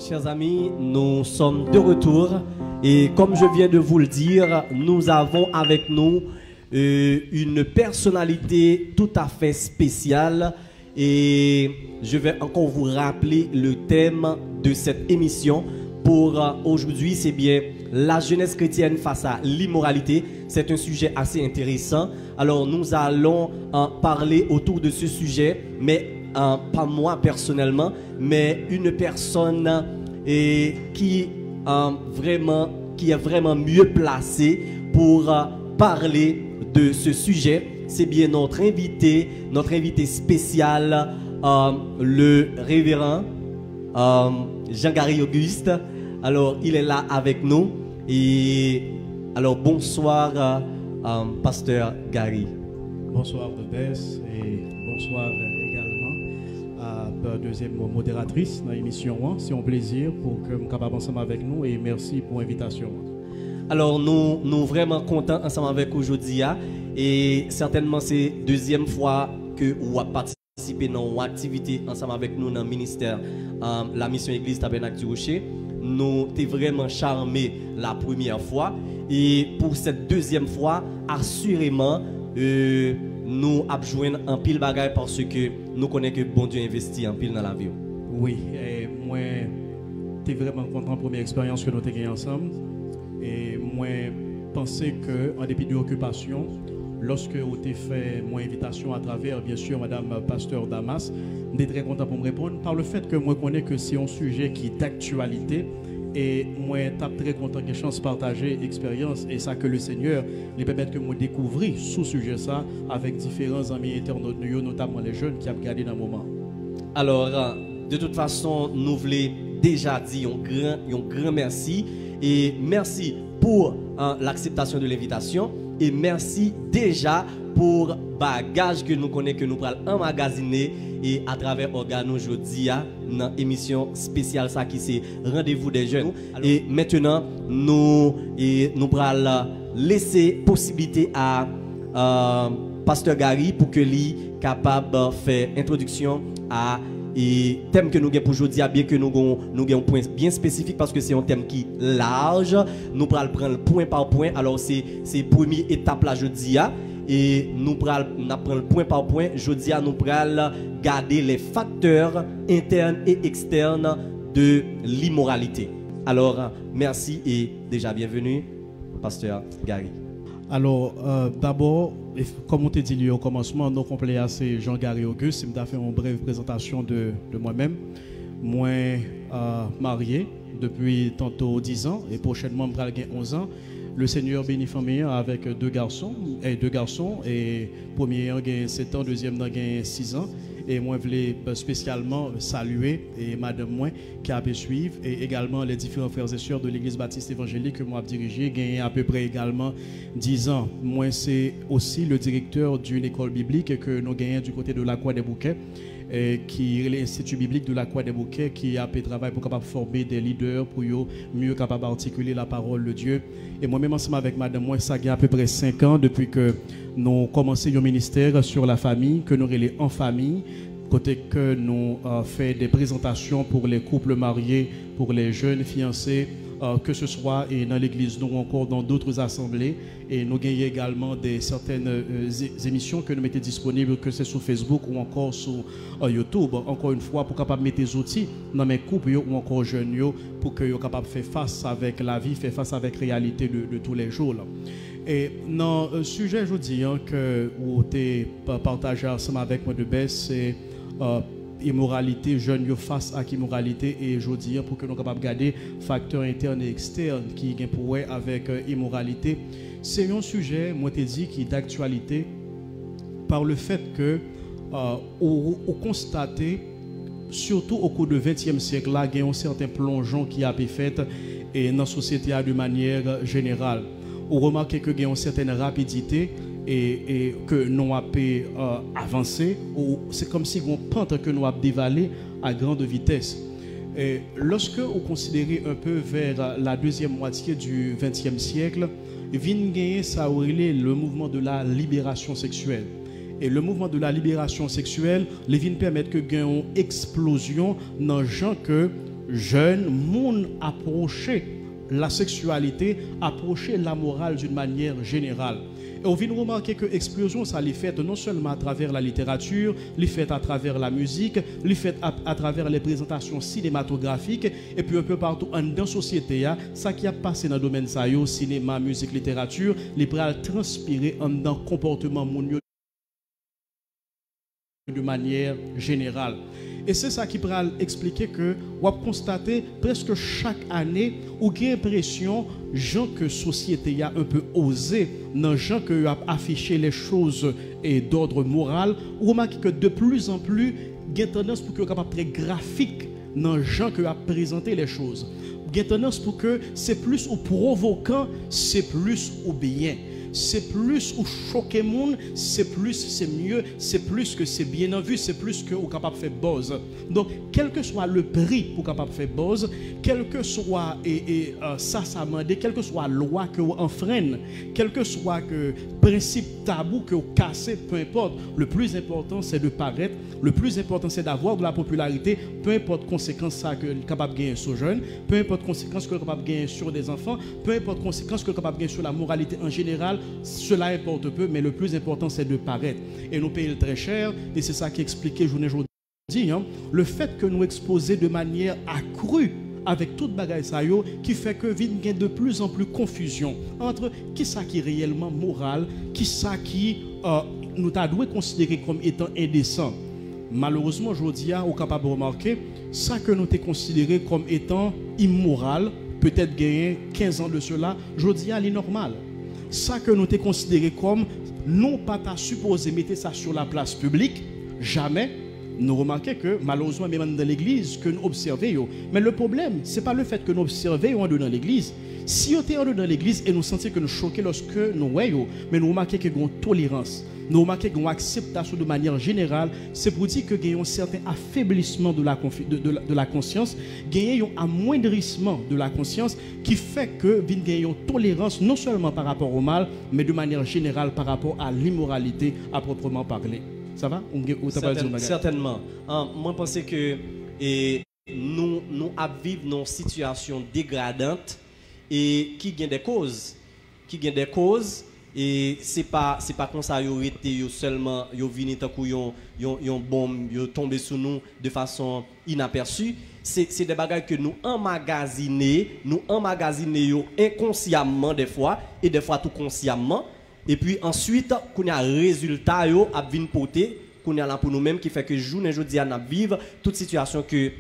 Chers amis, nous sommes de retour et comme je viens de vous le dire, nous avons avec nous une personnalité tout à fait spéciale et je vais encore vous rappeler le thème de cette émission pour aujourd'hui, c'est bien la jeunesse chrétienne face à l'immoralité. C'est un sujet assez intéressant. Alors nous allons parler autour de ce sujet, mais pas moi personnellement, mais une personne qui est vraiment mieux placée pour parler de ce sujet. C'est bien notre invité spécial, le révérend Jean-Gary Auguste. Alors il est là avec nous. Et alors bonsoir pasteur Gary. Bonsoir de Bess et bonsoir également à la deuxième modératrice dans l'émission. C'est un plaisir pour que nous capable ensemble avec nous et merci pour l'invitation. Alors nous vraiment contents ensemble avec aujourd'hui et certainement c'est deuxième fois que vous participez dans une activité ensemble avec nous dans le ministère la mission Église Tabernacle du Rocher. Nous t'es vraiment charmé la première fois et pour cette deuxième fois assurément nous avons un pile bagaille parce que nous connaissons que bon Dieu investit en pile dans la vie. Oui, et moi t'es vraiment content de la première expérience que nous avons gagnée ensemble et moi pensais que en dépit de l'occupation, lorsque vous avez fait mon invitation à travers bien sûr Madame Pasteur Damas, je suis très content pour me répondre par le fait que moi connais que c'est un sujet qui est d'actualité. Et moi, je suis très content que chance partager l'expérience et ça que le Seigneur les permette que moi découvrir sous sujet ça avec différents amis internautes, notamment les jeunes qui ont regardé dans le moment. Alors, de toute façon, nous voulons déjà dire un grand merci et merci pour l'acceptation de l'invitation et merci déjà pour bagage que nous connaissons que nous prenons emmagasiner et à travers organe aujourd'hui dans l'émission spéciale ça qui c'est rendez-vous des jeunes. Et maintenant nous prenons laisser possibilité à pasteur Gary pour que lui capable de faire introduction à et thème que nous avons pour aujourd'hui, bien que nous avons un point bien spécifique parce que c'est un thème qui est large, nous allons prendre point par point. Alors c'est la première étape là jeudi et nous allons prendre point par point. Jeudi nous allons garder les facteurs internes et externes de l'immoralité. Alors merci et déjà bienvenue pasteur Gary. Alors, d'abord, comme on t'a dit au commencement, nos complets c'est Jean-Gary Auguste. Je vais faire une brève présentation de moi-même. Moi, marié depuis tantôt 10 ans et prochainement, je vais 11 ans. Le Seigneur bénit famille avec deux garçons. Et premier a 7 ans, deuxième a 6 ans. Et moi, je voulais spécialement saluer et madame moi qui a pu suivre et également les différents frères et sœurs de l'église baptiste évangélique que moi j'ai dirigé, gagné à peu près également 10 ans. Moi, c'est aussi le directeur d'une école biblique que nous gagnons du côté de la Croix des Bouquets, qui est l'Institut biblique de la Croix des Bouquets, qui a fait travail pour capable former des leaders pour mieux capable d'articuler la parole de Dieu. Et moi-même ensemble avec madame moi, ça a à peu près 5 ans depuis que nous commençons un ministère sur la famille, que nous relais en famille, côté que nous fait des présentations pour les couples mariés, pour les jeunes fiancés, que ce soit dans l'église ou encore dans d'autres assemblées. Et nous gagnons également certaines émissions que nous mettons disponibles, que c'est sur Facebook ou encore sur YouTube. Encore une fois, pour capable mettre des outils dans mes couples ou encore jeunes pour que soient capables de faire face avec la vie, faire face avec la réalité de tous les jours. Là. Et dans le sujet, je dis que vous avez partagé ensemble avec moi de baisse, c'est immoralité, jeunes face à l'immoralité et je dis pour que nous soyons capables de garder facteurs internes et externes qui ont pour avec immoralité. C'est un sujet, moi je dit, qui est d'actualité par le fait que on constate, surtout au cours du XXe siècle, là, il y a un certain plongeon qui a été fait et dans la société de manière générale. On remarque qu'il y a une certaine rapidité et que nous avons avancé. C'est comme si on pente que nous avons dévalé à grande vitesse. Et lorsque vous considérez un peu vers la deuxième moitié du XXe siècle, ça a le mouvement de la libération sexuelle. Et le mouvement de la libération sexuelle, les vins permettent que gagne une explosion dans les gens que jeune monde approcher la sexualité, approcher la morale d'une manière générale. Et on vient remarquer que l'explosion, ça l'est faite non seulement à travers la littérature, l'est faite à travers la musique, l'est faite à travers les présentations cinématographiques, et puis un peu partout dans la société, ça qui a passé dans le domaine ça, cinéma, musique, littérature, les bras transpirer dans le comportement mondial de manière générale. Et c'est ça qui va expliquer que on va constater presque chaque année où il y a l'impression gens que société a un peu osé dans gens que a affiché les choses et d'ordre moral, ou remarquez que de plus en plus il y a tendance pour que capable très graphique dans gens que a présenté les choses. Il y a tendance pour que c'est plus ou provoquant, c'est plus ou bien. C'est plus ou choquer monde, c'est plus, c'est mieux, c'est plus que c'est bien en vue, c'est plus que vous capable de faire buzz. Donc, quel que soit le prix pour capable de faire buzz, quel que soit ça demande, quelle que soit la loi que vous enfreignez, quel que soit le principe tabou que vous cassez, peu importe. Le plus important, c'est de paraître. Le plus important, c'est d'avoir de la popularité, peu importe conséquences ça que capable de gagner sur les jeunes, peu importe conséquences que capable de gagner sur des enfants, peu importe conséquences que capable de gagner sur la moralité en général. Cela importe peu, mais le plus important, c'est de paraître. Et nous payons très cher, et c'est ça qui expliquait journée aujourd'hui. Le fait que nous exposons de manière accrue avec toute bagaille ça qui fait que il y a de plus en plus confusion entre qui ça qui est réellement moral, qui ça qui nous a dû considérer comme étant indécent. Malheureusement, aujourd'hui, on est capable de remarquer ça que nous avons considéré comme étant immoral, peut-être gagné 15 ans de cela, aujourd'hui, c'est normal. Ça que nous avons considéré comme non pas supposé mettre ça sur la place publique, jamais. Nous remarquons que malheureusement, même dans l'église, que nous observons. Mais le problème, ce n'est pas le fait que nous observons dans l'église. Si on est dans l'église et nous sentons que nous choquons lorsque nous voyons, mais nous remarquons qu'il y a une tolérance. Nous remarquons qu'il y a une acceptation de manière générale. C'est pour dire qu'il y a un certain affaiblissement de la conscience, il y a un amoindrissement de la conscience qui fait que il y a une tolérance non seulement par rapport au mal, mais de manière générale par rapport à l'immoralité à proprement parler. Ça va? Certainement. Moi, je pense que nous vivons dans une situation dégradante et qui gagne des causes. Et c'est pas comme ça yo été seulement yo vini tant que yon bombe yo tombé sur nous de façon inaperçue. C'est des bagages que nous emmagasinons yo inconsciemment des fois et des fois tout consciemment. Et puis ensuite qu'on y a résultat yo a vinn porter qu'on y a là pour nous-mêmes qui fait que journée jodi a vivre toute situation que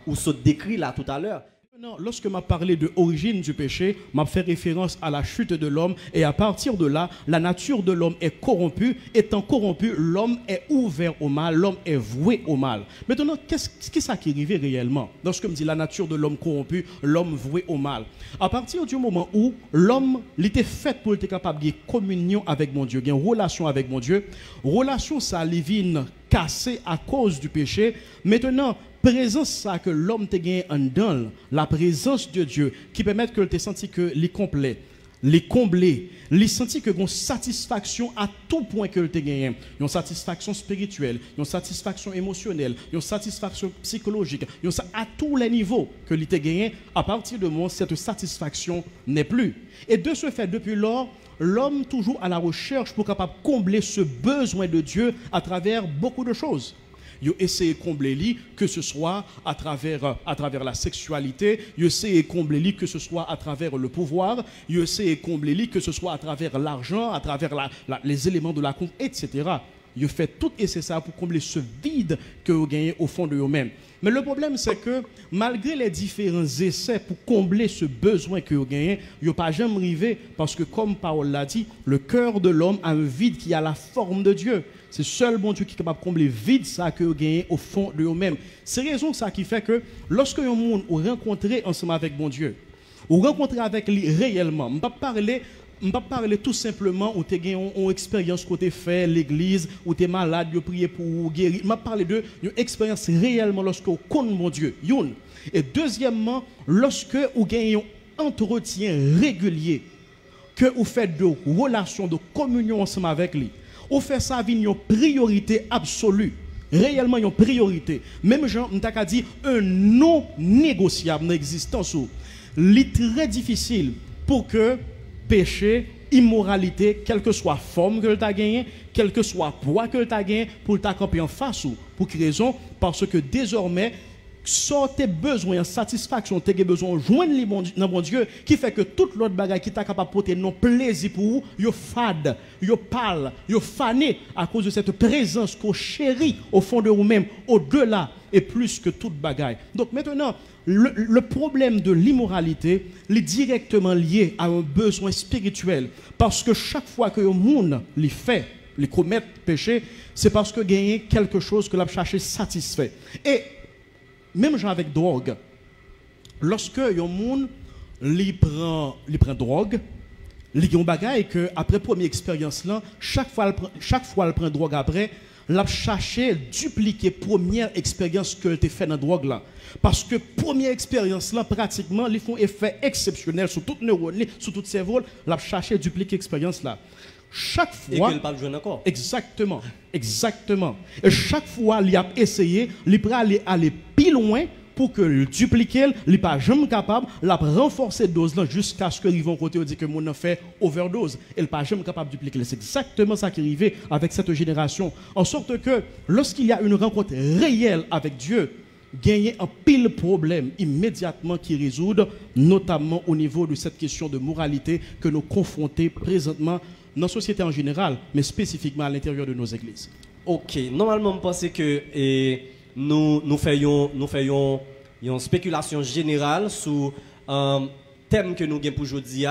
ou se décrit là tout à l'heure. Non, lorsque m'a parlé de l'origine du péché, m'a fait référence à la chute de l'homme et à partir de là, la nature de l'homme est corrompue. Étant corrompu, l'homme est ouvert au mal, l'homme est voué au mal. Maintenant, qu'est-ce qui arrivé réellement? Lorsque me dit la nature de l'homme corrompu, l'homme voué au mal. À partir du moment où l'homme était fait pour être capable de communion avec mon Dieu, une relation avec mon Dieu, relation ça divine cassée à cause du péché. Maintenant, présence ça que l'homme te gagne en dedans, la présence de Dieu qui permet que tu senti que les complet, les combler, les senti que une satisfaction à tout point que tu gagné, une satisfaction spirituelle, une satisfaction émotionnelle, une satisfaction psychologique, à tous les niveaux que tu gagné, à partir de moment cette satisfaction n'est plus. Et de ce fait depuis lors, l'homme toujours à la recherche pour capable combler ce besoin de Dieu à travers beaucoup de choses. Ils essayent de combler lui, que ce soit à travers la sexualité, ils essayent de combler lui, que ce soit à travers le pouvoir, ils essayent de combler lui, que ce soit à travers l'argent, à travers les éléments de la compte, etc. Ils font tout et c'est ça pour combler ce vide que vous gagnez au fond de eux-mêmes. Mais le problème, c'est que malgré les différents essais pour combler ce besoin que vous gagnez, ils n'ont pas jamais arrivé parce que, comme Paul l'a dit, le cœur de l'homme a un vide qui a la forme de Dieu. C'est seul bon Dieu qui est capable de combler vide ça que vous gagnez au fond de vous-même. C'est raison ça qui fait que lorsque un monde vous rencontrez ensemble avec bon Dieu, vous rencontrez avec lui réellement, je ne vais pas parler tout simplement où tu as une expérience que tu fait l'église, où tu es malade, tu prier pour vous guérir. Je vais parler de une expérience réellement lorsque vous connaissez mon Dieu. Et deuxièmement, lorsque vous gagnez un entretien régulier, que vous faites de relations, de communion ensemble avec lui. Vous faites ça avec une priorité absolue. réellement une priorité. Même Jean, on t'a dit un non négociable dans l'existence. Il est très difficile pour que péché, immoralité, quelle que soit la forme que tu as gagné, quel que soit le poids que tu as gagné, pour t'accompagner en face. Pour quelle raison? Parce que désormais, sans tes besoins en satisfaction, tu as besoin de joindre dans mon Dieu, qui fait que toute l'autre bagaille qui t'a capable de porter non plaisir pour vous, yo fade, yo pâle, yo fané à cause de cette présence qu'on chérit au fond de vous-même, au-delà et plus que toute bagaille. Donc maintenant, le problème de l'immoralité est directement lié à un besoin spirituel. Parce que chaque fois que le monde les fait, les commet péché, c'est parce que gagner quelque chose que l'a cherché satisfait. Et même genre avec drogue, lorsque un monde li prend drogue, li yon bagay que après première expérience là, chaque fois elle prend drogue après, l'a cherché dupliquer première expérience que tu fait dans drogue là. Parce que première expérience là pratiquement ils font effet exceptionnel sur toute neurone, sur tout cerveau, l'a cherché dupliquer expérience là. Chaque fois. Et qu'il pas jouer encore. Exactement. Exactement. Et chaque fois, il a essayé, il peut aller plus loin pour que le dupliquer, il n'est pas jamais capable, il a renforcé la dose jusqu'à ce qu'ils vont côté dire que mon a fait overdose. Il n'est pas jamais capable de dupliquer. C'est exactement ça qui est arrivé avec cette génération. En sorte que lorsqu'il y a une rencontre réelle avec Dieu, gagner un pile problème immédiatement qui résout, notamment au niveau de cette question de moralité que nous confrontons présentement dans la société en général, mais spécifiquement à l'intérieur de nos églises. Ok, normalement, je pense que nous faisons une spéculation générale sur un thème que nous avons pour aujourd'hui,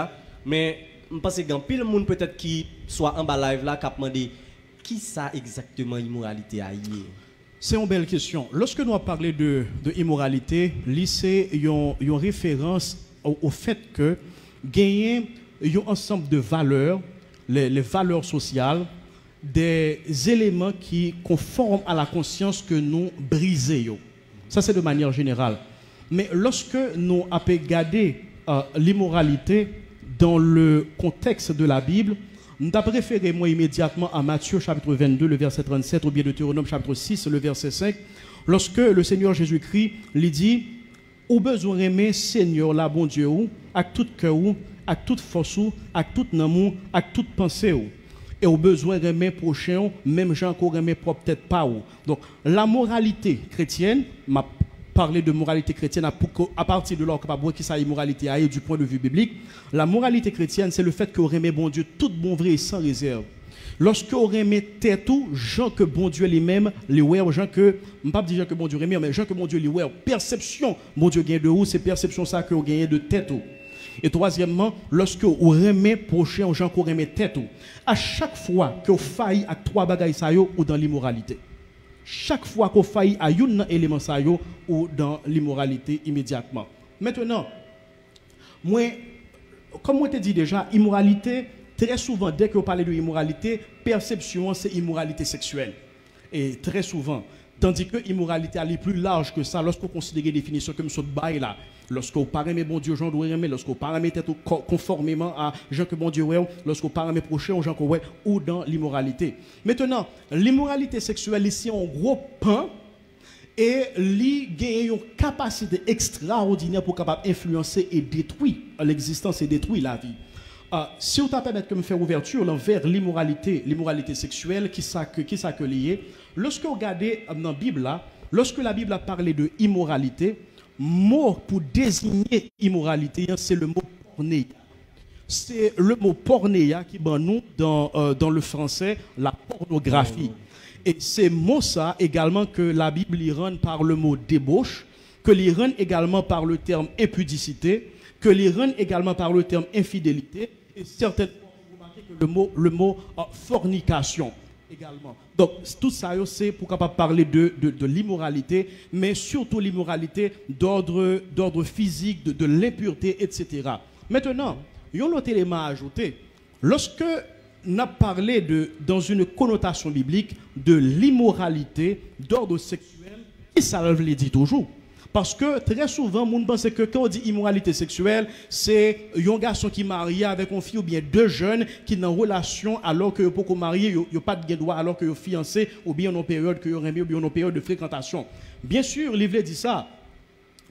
mais je pense qu'il y a pile de monde peut-être qui soit en bas live là, qui a demandé qui ça exactement immoralité à hier. C'est une belle question. Lorsque nous avons parlé de immoralité, c'est une référence au fait que gagner un ensemble de valeurs, les valeurs sociales, des éléments qui conforment à la conscience que nous brisons. Ça, c'est de manière générale. Mais lorsque nous avons regardé l'immoralité dans le contexte de la Bible, nous avons préféré moi immédiatement à Matthieu chapitre 22, le verset 37, ou bien Deutéronome chapitre 6, le verset 5, lorsque le Seigneur Jésus-Christ lui dit « Au besoin aimer Seigneur, la bon Dieu, avec tout cœur, avec toute force, avec tout amour, avec toute pensée. Et au besoin aimer prochain, même gens qu'on aimer peut-être pas. Donc la moralité chrétienne, m'a parlé de moralité chrétienne à partir de là, on peut qui ça immoralité aille du point de vue biblique. La moralité chrétienne, c'est le fait qu'on aime bon Dieu tout bon vrai et sans réserve. Lorsque on aime tout, gens que bon Dieu lui-même, les ouais, gens que pas dire gens que bon Dieu aime, mais gens que bon Dieu lui ouais, perception bon Dieu gagne de où, c'est perception ça que on gagne de tête. Et troisièmement, lorsque on remet prochain aux gens qu'on remet tête, à chaque fois qu'on faillit à trois bagailles ça ou dans l'immoralité. Chaque fois qu'on faillit à un élément ça ou dans l'immoralité immédiatement. Maintenant, moi, comme on te dit déjà, immoralité, très souvent, dès que vous parlez de immoralité, perception, c'est immoralité sexuelle. Et très souvent. Tandis que l'immoralité est plus large que ça, lorsqu'on considère une définition comme ce bail là, lorsqu'on parle mais bon Dieu, Jean doit aimer, lorsqu'on parle mais tête conformément à Jean que bon Dieu ouais, lorsqu'on parle mais prochain Jean qu'on ouais, ou dans l'immoralité. Maintenant, l'immoralité sexuelle ici en gros pan et li gagne une capacité extraordinaire pour capable influencer et détruire l'existence et détruire la vie. Si on t'a permis de me faire ouverture vers l'immoralité sexuelle, qui ça que lié, lorsque vous regardez dans la Bible là, lorsque la Bible a parlé de immoralité, mot pour désigner immoralité, c'est le mot pornéia. C'est le mot pornéia qui ben nous dans le français la pornographie. Et c'est mot ça également que la Bible y rend par le mot débauche, que l'y rend également par le terme impudicité, que l'y rend également par le terme infidélité. Et certainement, vous remarquez que le mot fornication également. Donc, tout ça, c'est pour capable parler de l'immoralité, mais surtout l'immoralité d'ordre physique, de l'impureté, etc. Maintenant, il y a un autre élément à ajouter. Lorsque on a parlé dans une connotation biblique de l'immoralité d'ordre sexuel, et ça veut dire toujours. Parce que très souvent, on pense que quand on dit immoralité sexuelle, c'est un garçon qui est marié avec une fille ou bien deux jeunes qui sont en relation alors que pour marier, ils n'ont pas de droit alors que sont fiancés ou bien en période que ou bien en période de fréquentation. Bien sûr, l'Ivre dit ça,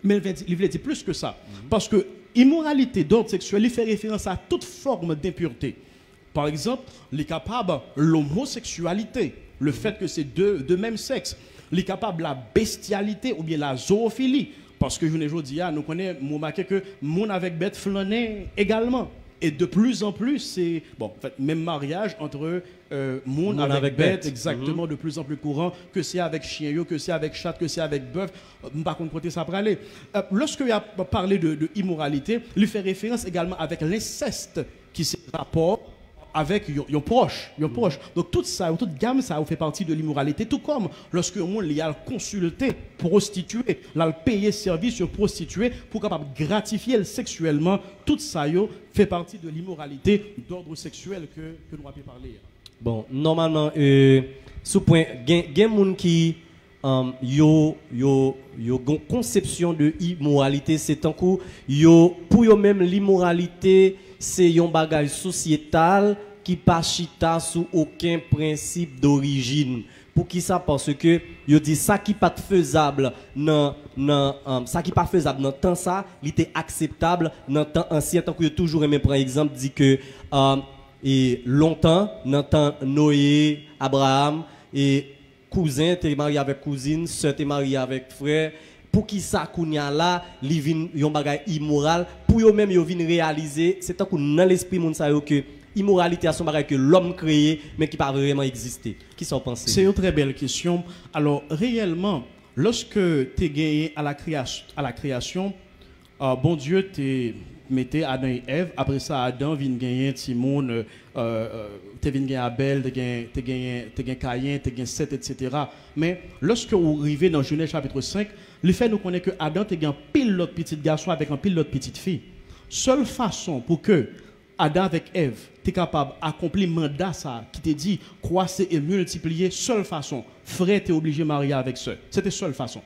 mais l'Ivre dit plus que ça. Parce que immoralité d'ordre sexuel, il fait référence à toute forme d'impureté. Par exemple, il est capable l'homosexualité, le fait que c'est de même sexe. Il est capable la bestialité ou bien la zoophilie. Parce que je ne dis pas, nous connaissons, nous remarquons que mon avec bête flâner également. Et de plus en plus, c'est, bon, en fait, même mariage entre mon avec bête, exactement, de plus en plus courant, que c'est avec chien, que c'est avec chat, que c'est avec bœuf. Par contre, côté ça peut aller. Lorsque il a parlé de immoralité, il fait référence également avec l'inceste, qui c'est rapport avec yon proche. Donc toute ça, toute gamme ça fait partie de l'immoralité, tout comme lorsque on y a consulté prostituée, là payer service sur prostituée pour capable gratifier sexuellement, tout ça fait partie de l'immoralité d'ordre sexuel que nous avons parlé. Bon, normalement sous point gen moun qui yo conception de immoralité, c'est tant que pour yo même l'immoralité c'est un bagage sociétal qui pas chita sous aucun principe d'origine. Pour qui ça? Parce que yo dit ça qui pas faisable ça qui pas faisable dans temps ça, il était acceptable dans temps ancien, tant que toujours aimé par exemple dit que et longtemps dans temps Noé, Abraham et cousin t'es marié avec cousine, sœur t'es marié avec frère. Pour qui ça kounya là, li vin yon bagay immoral, pour yo même yo vin réaliser, c'est tant que dans l'esprit moun sa yo que immoralité a son bagay que l'homme créé mais qui pas vraiment existé. Qui s'en pense? C'est une très belle question. Alors réellement, lorsque tu es gagné à la création, bon Dieu te mettait Adam et Ève, après ça Adam vient gagner Timon, tu viens gagner Abel, tu gagné Caïn, tu gagné Seth, etc. Mais lorsque vous arrivez dans Genèse chapitre 5, le fait nous connaît que Adam te gagné pile l'autre petit garçon avec un pile l'autre petite fille. Seule façon pour que Adam avec Ève t'es capable d'accomplir le mandat ça qui te dit croître et multiplier, seule façon. Frère t'es obligé de marier avec sœur. C'était seule façon.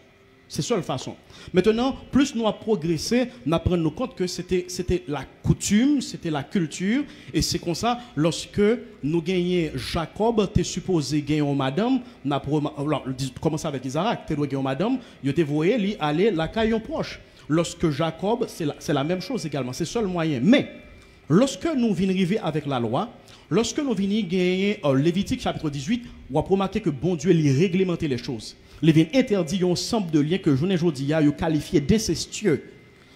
C'est seule façon. Maintenant, plus nous avons progressé, nous apprenons compte que c'était la coutume, c'était la culture. Et c'est comme ça, lorsque nous gagnons Jacob, tu es supposé gagner une madame, commencer avec Isaac, tu es gagner une madame, tu te voyé aller la caillon proche. Lorsque Jacob, c'est la même chose également, c'est le seul moyen. Mais, lorsque nous venons arriver avec la loi, lorsque nous venons gagner Lévitique chapitre 18, on va remarquer que bon Dieu lui réglementait les choses. Il vient interdit un ensemble de liens que je ne dis pas, qualifié d'incestueux.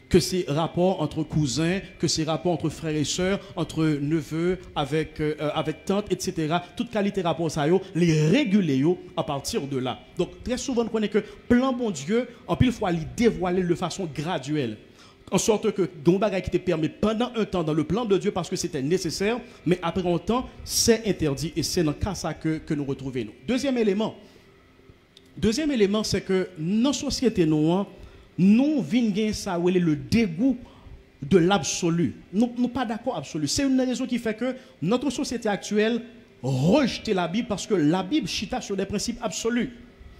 Que ces rapports entre cousins, que ces rapports entre frères et sœurs, entre neveux, avec tantes, etc. Toute qualité de rapport, ça, les réguler à partir de là. Donc, très souvent, on connaît que plan bon Dieu, en pile fois, il dévoiler de façon graduelle. En sorte que don bagay qui te permet pendant un temps dans le plan de Dieu parce que c'était nécessaire, mais après un temps, c'est interdit et c'est dans le cas ça que nous retrouvons. Deuxième élément, c'est que dans la société noire, nous venons ça le dégoût de l'absolu. Nous ne sommes pas d'accord absolu. C'est une raison qui fait que notre société actuelle rejette la Bible parce que la Bible chita sur des principes absolus.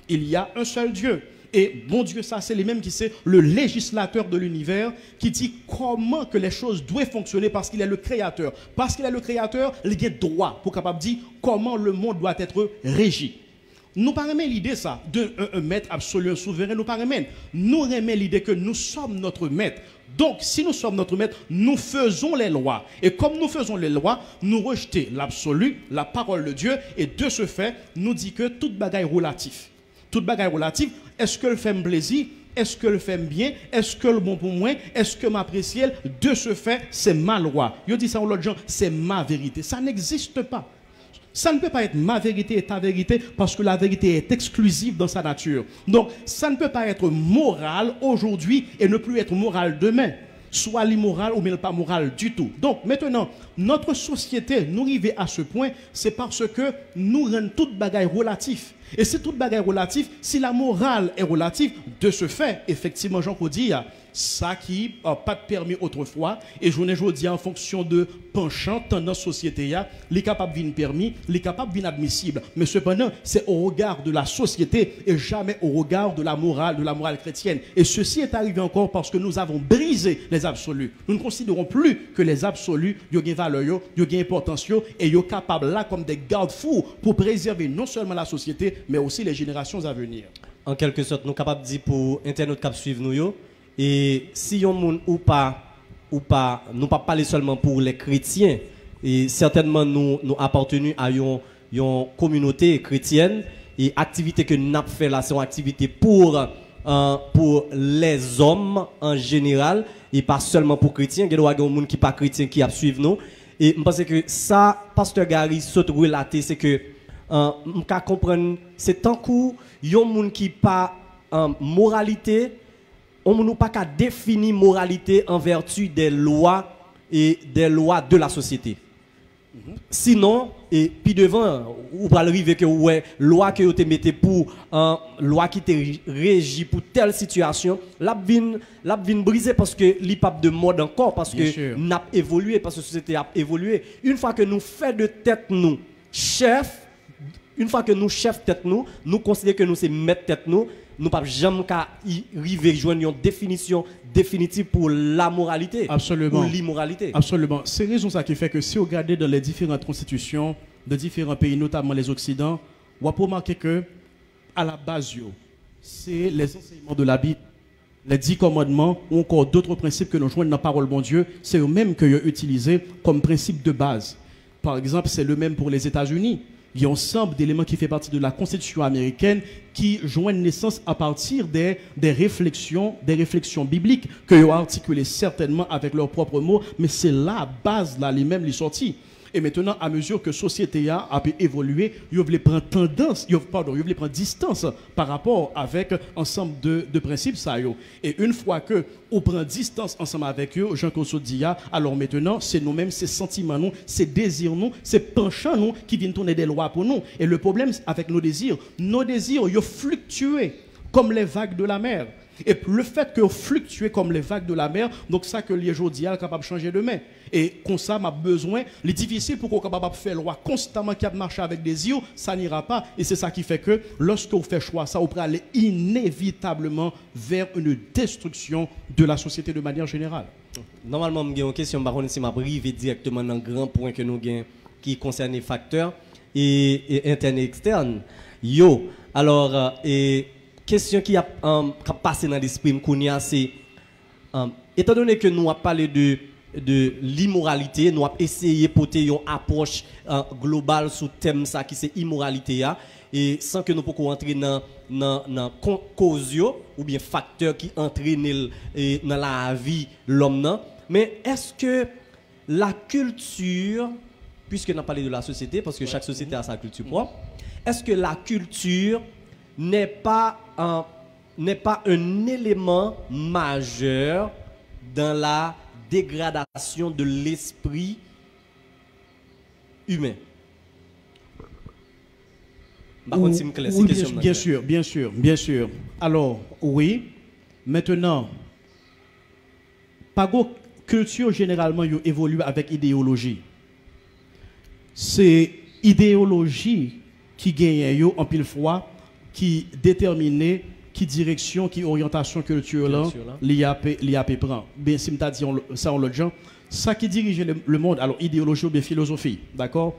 Il y a un seul Dieu. Et bon Dieu, ça c'est lui-même qui c'est le législateur de l'univers qui dit comment que les choses doivent fonctionner parce qu'il est le créateur. Parce qu'il est le créateur, il y a droit pour capable dire comment le monde doit être régi. Nous pas remet l'idée ça de un maître absolu, un souverain, nous pas remet. Nous remet l'idée que nous sommes notre maître. Donc si nous sommes notre maître, nous faisons les lois. Et comme nous faisons les lois, nous rejetons l'absolu, la parole de Dieu et de ce fait, nous dit que toute bagaille relatif. Toute bagaille relative, est-ce que le fait me plaisir? Est-ce que le fait bien? Est-ce que le bon pour moi? Est-ce que m'apprécie? De ce fait, c'est ma loi. Je dis ça aux autres gens, c'est ma vérité. Ça n'existe pas. Ça ne peut pas être ma vérité et ta vérité parce que la vérité est exclusive dans sa nature. Donc, ça ne peut pas être moral aujourd'hui et ne plus être moral demain. Soit l'immoral ou même pas moral du tout. Donc, maintenant, notre société, nous arrivons à ce point, c'est parce que nous rendons toute bagaille relative. Et si toute bagaille relative, si la morale est relative, de ce fait, effectivement, Jean-Claude dit, ça qui pas de permis autrefois et je ne dis en fonction de penchant tendance société les capables vinn permis, les capables vinn admissible, mais cependant c'est au regard de la société et jamais au regard de la morale chrétienne. Et ceci est arrivé encore parce que nous avons brisé les absolus. Nous ne considérons plus que les absolus yo gen valeur yo gen importance yo et yo capable là comme des garde-fous pour préserver non seulement la société mais aussi les générations à venir. En quelque sorte, nous sommes capables de dire pour internautes qui suivent nous yo, et si yon moun ou pas, nous pas parler seulement pour les chrétiens, et certainement nous appartenons à une communauté chrétienne, et l'activité que nous avons fait là, c'est une activité pour les hommes en général, et pas seulement pour chrétiens. Il y a des gens qui pas chrétiens qui suivent nous. Et je pense que ça, Pasteur Gary, saute relaté, c'est que on peut comprendre, c'est tant que yon moun qui pas moralité, on ne peut pas définir moralité en vertu des lois et des lois de la société. Sinon, et puis devant, ou va arriver que ouais, loi que vous te mettez pour loi qui te régit pour telle situation, la vin briser parce que l'IPAP de mode encore, parce que n'a évolué, parce que la société a évolué. Une fois que nous faisons de tête nous chef, une fois que nous chef tête nous considérons que nous c'est maître tête nous pas jamais arriver joindre une définition définitive pour la moralité. Absolument. Pour l'immoralité. Absolument. C'est raison ça qui fait que si vous regardez dans les différentes constitutions de différents pays, notamment les Occidents, vous pouvez remarquer que à la base, c'est les enseignements de la Bible, les 10 commandements ou encore d'autres principes que nous joignons dans la parole de Dieu, c'est eux-mêmes que vous utilisez comme principe de base. Par exemple, c'est le même pour les États-Unis. Il y a un ensemble d'éléments qui fait partie de la Constitution américaine qui joignent naissance à partir des réflexions bibliques que ils ont articulées certainement avec leurs propres mots, mais c'est la base là, les mêmes les sorties. Et maintenant, à mesure que la société a pu évoluer, ils veulent prendre prendre distance par rapport avec ensemble de principes. Et une fois que on prend distance ensemble avec eux, Jean Kosso dit, alors maintenant, c'est nous-mêmes, ces sentiments, nous, ces désirs, nous, ces penchants, nous, qui viennent tourner des lois pour nous. Et le problème avec nos désirs, ils fluctuent comme les vagues de la mer. Et le fait que fluctuer comme les vagues de la mer, donc ça que les jours d'hier capable de changer demain. Et comme ça, m'a besoin, les difficile pour qu'on capable de faire loi constamment qui a marché avec des yeux, ça n'ira pas. Et c'est ça qui fait que lorsque vous faites choix, ça vous peut aller inévitablement vers une destruction de la société de manière générale. Normalement, j'ai une question, si je privé directement dans le grand point que nous avons qui concerne les facteurs et internes et externes. Alors, question qui a passé dans l'esprit, c'est étant donné que nous avons parlé de l'immoralité, nous avons essayé de porter une approche globale sur le thème ça qui c'est immoralité et sans que nous puissions entrer dans cause ou bien facteurs qui entraînent dans la vie de l'homme. Mais est-ce que la culture, puisque nous avons parlé de la société, parce que chaque société a sa culture propre, est-ce que la culture n'est pas un élément majeur dans la dégradation de l'esprit humain? Bien sûr. Alors, oui, maintenant, pas culture généralement évolue avec idéologie. C'est idéologie qui gagne en pile fois, qui détermine qui direction, qui orientation culturelle l'IAP prend. Bien, si je dit ça en l'autre genre, ça qui dirige le monde, alors idéologie ou bien philosophie, d'accord?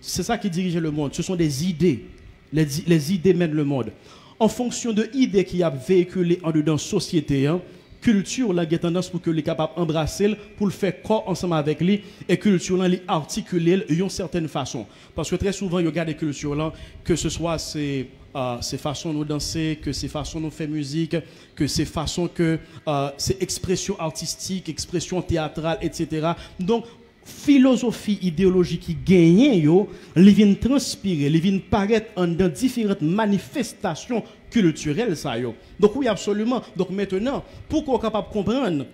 C'est ça qui dirige le monde, ce sont des idées. Les idées mènent le monde. En fonction de idées qui a véhiculé en dedans société, culture là, il y a tendance pour que les capables d'embrasser pour le faire corps ensemble avec lui et culture là, les articuler d'une certaine façon. Parce que très souvent, il y a des cultures là, que ce soit ces façons de danser, que ces façons de faire musique, que ces façons que ces expressions artistiques, expressions théâtrales, etc. Donc, philosophie, idéologie qui gagne, ils viennent transpirer, ils viennent paraître dans différentes manifestations culturel ça yo. Donc oui absolument. Donc maintenant pour qu'on soit capable de comprendre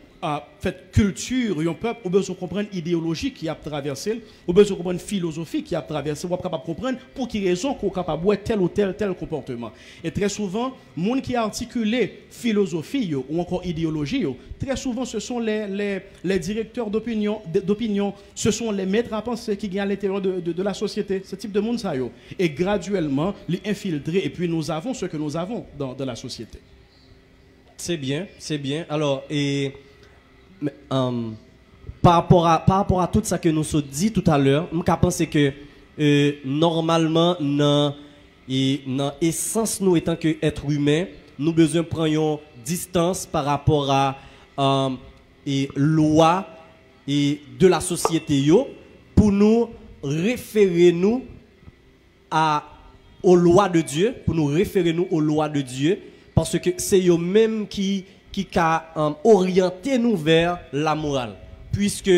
fait culture, un peuple, on besoin de comprendre idéologie qui a traversé, on besoin de comprendre philosophie qui a traversé, on est capable de comprendre pour quelle raison qu'on est capable de tel ou tel comportement. Et très souvent, les gens qui articulent philosophie ou encore idéologie, très souvent ce sont les directeurs d'opinion, ce sont les maîtres à penser qui gagnent à l'intérieur de la société, ce type de monde ça yo. Et graduellement, les infiltrer et puis nous avons ce que nous avons dans la société. C'est bien, c'est bien. Alors, et par rapport à tout ça que nous avons dit tout à l'heure, je pense que normalement, dans l'essence, nous étant que être humain, nous besoin de prendre distance par rapport à loi et de la société pour nous référer nous aux lois de Dieu, pour nous référer nous aux lois de Dieu, parce que c'est eux-mêmes qui a orienté nous vers la morale. Puisque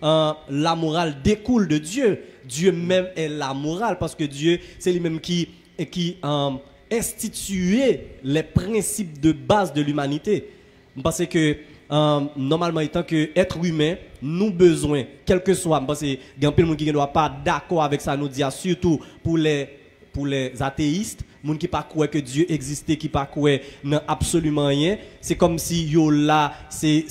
la morale découle de Dieu. Dieu même est la morale. Parce que Dieu, c'est lui-même qui instituait les principes de base de l'humanité. Parce que normalement, étant que être humain, nous besoin, quel que soit, parce que il y a un peu de monde qui ne doit pas d'accord avec ça, nous dit, surtout pour les athéistes, les gens qui ne croient pas que Dieu existait, qui ne croient pas absolument rien, c'est comme si yo là, c'est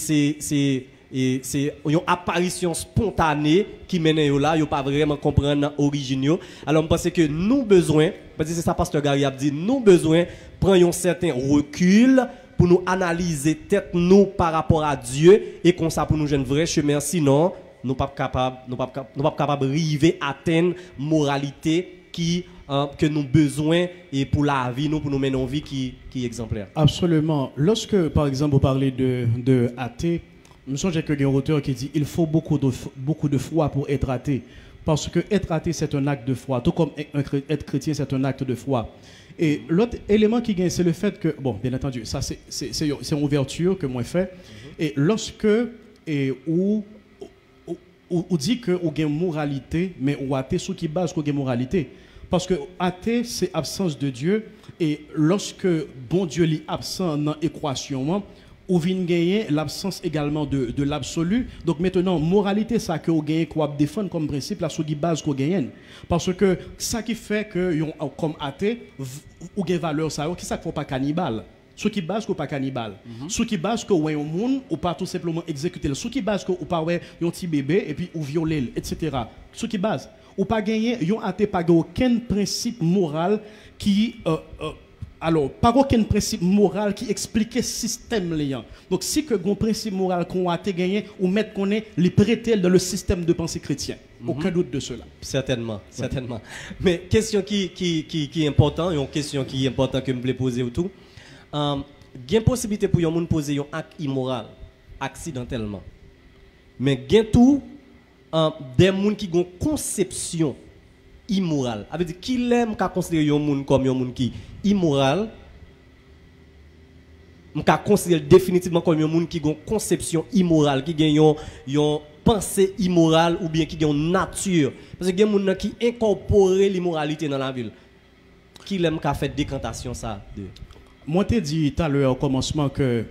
une apparition spontanée qui mène yo là, yo pas vraiment comprendre l'origine. Alors je pense que nous besoin, parce que c'est ça pasteur Gary a dit, nous besoin prendre un certain recul pour nous analyser tête nous par rapport à Dieu et comme ça pour nous jouer un vrai chemin, sinon nous pas capable d'arriver à atteindre moralité que nous besoin et pour la vie nous pour nous mener une vie qui est exemplaire. Absolument. Lorsque par exemple vous parlez de athée, je me souviens qu'il y a un auteur qui dit il faut beaucoup de foi pour être athée, parce que être athée c'est un acte de foi, tout comme être chrétien c'est un acte de foi. Et l'autre élément qui gagne c'est le fait que bon bien entendu ça c'est une ouverture que moi fait et lorsque ou dit que ou gagne moralité mais ou athée sous qui base qu'on gagne moralité. Parce que athée, c'est absence de Dieu. Et lorsque bon Dieu est absent dans l'équation, ou vient gagner l'absence également de l'absolu. Donc maintenant, moralité, ça que vous gagnez, quoi défendre comme principe, la seule base qu'on gagne. Parce que ça qui fait que, comme athée, vous avez valeur, ça, qui ça ne faut pas cannibale. Ce qui base que pas cannibale. Ce qui base que ouais un monde ou pas tout simplement exécuter. Ce qui base que ou pas ouais un petit bébé et puis ou violer, etc. Ce qui base ou pas gagner, yon athée pas aucun principe moral qui alors pas aucun principe moral qui explique le système liant. Donc si que un principe moral qu'on a gagné ou mettre qu'on est les prêter dans le système de pensée chrétien. Aucun doute de cela. Certainement, certainement. Mais question qui est importante, une question qui est importante que je voulais poser autour. Il y a une possibilité pour yon poser un acte immoral accidentellement. Mais il y a tout des gens qui ont une conception immorale. Ça veut dire qu'il aime qu'à considérer un monde comme un monde qui est immoral. On peut considérer définitivement comme un monde qui a une conception immorale, qui a une pensée immorale ou bien qui a une nature. Parce que il y a des gens qui incorporent l'immoralité dans la ville. Qui aime qu'à faire décantation ça de... Moi, je t'ai dit tout à l'heure au commencement que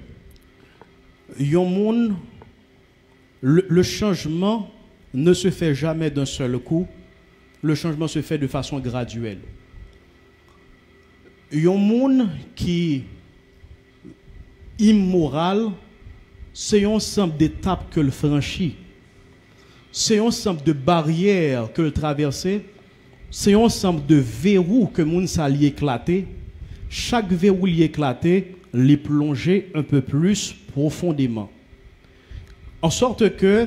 le changement ne se fait jamais d'un seul coup. Le changement se fait de façon graduelle. Il y a un monde qui est immoral, c'est un ensemble d'étapes que le franchit. C'est un ensemble de barrières que le traverse. C'est un ensemble de verrous que le monde s'allie éclater. Chaque verrou est éclaté, les plonger un peu plus profondément. En sorte que,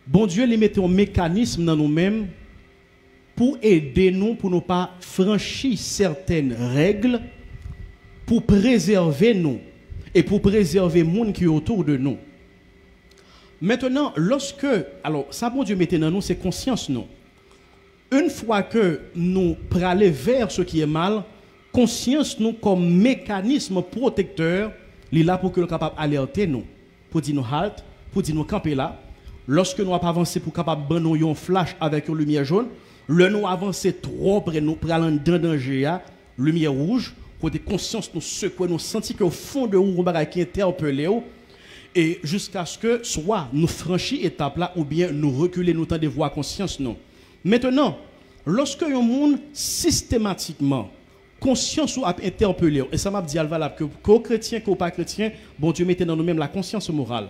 bon Dieu, les mettait un mécanisme dans nous-mêmes pour aider nous, pour ne pas franchir certaines règles, pour préserver nous et pour préserver le monde qui est autour de nous. Maintenant, lorsque, alors, ça, bon Dieu, mettait dans nous, c'est conscience, nous. Une fois que nous pralons vers ce qui est mal, conscience nous comme mécanisme protecteur, il est là pour que nous capable alerter nous, pour dire nous halt, pour dire nous camper là. Lorsque nous avons avancé pour capable prendre un flash avec une lumière jaune, le nous avancer trop près nous prenons dans danger lumière rouge côté conscience nous secouer, nous sentir qu'au fond de nous, on qui interpellé, et jusqu'à ce que soit nous franchissons étape là, ou bien nous reculer, nous temps de voir conscience, non. Maintenant, lorsque un monde systématiquement, conscience ou interpellé, et ça m'a dit valable que chrétien, que pas chrétien, bon Dieu mettait dans nous-mêmes la conscience morale.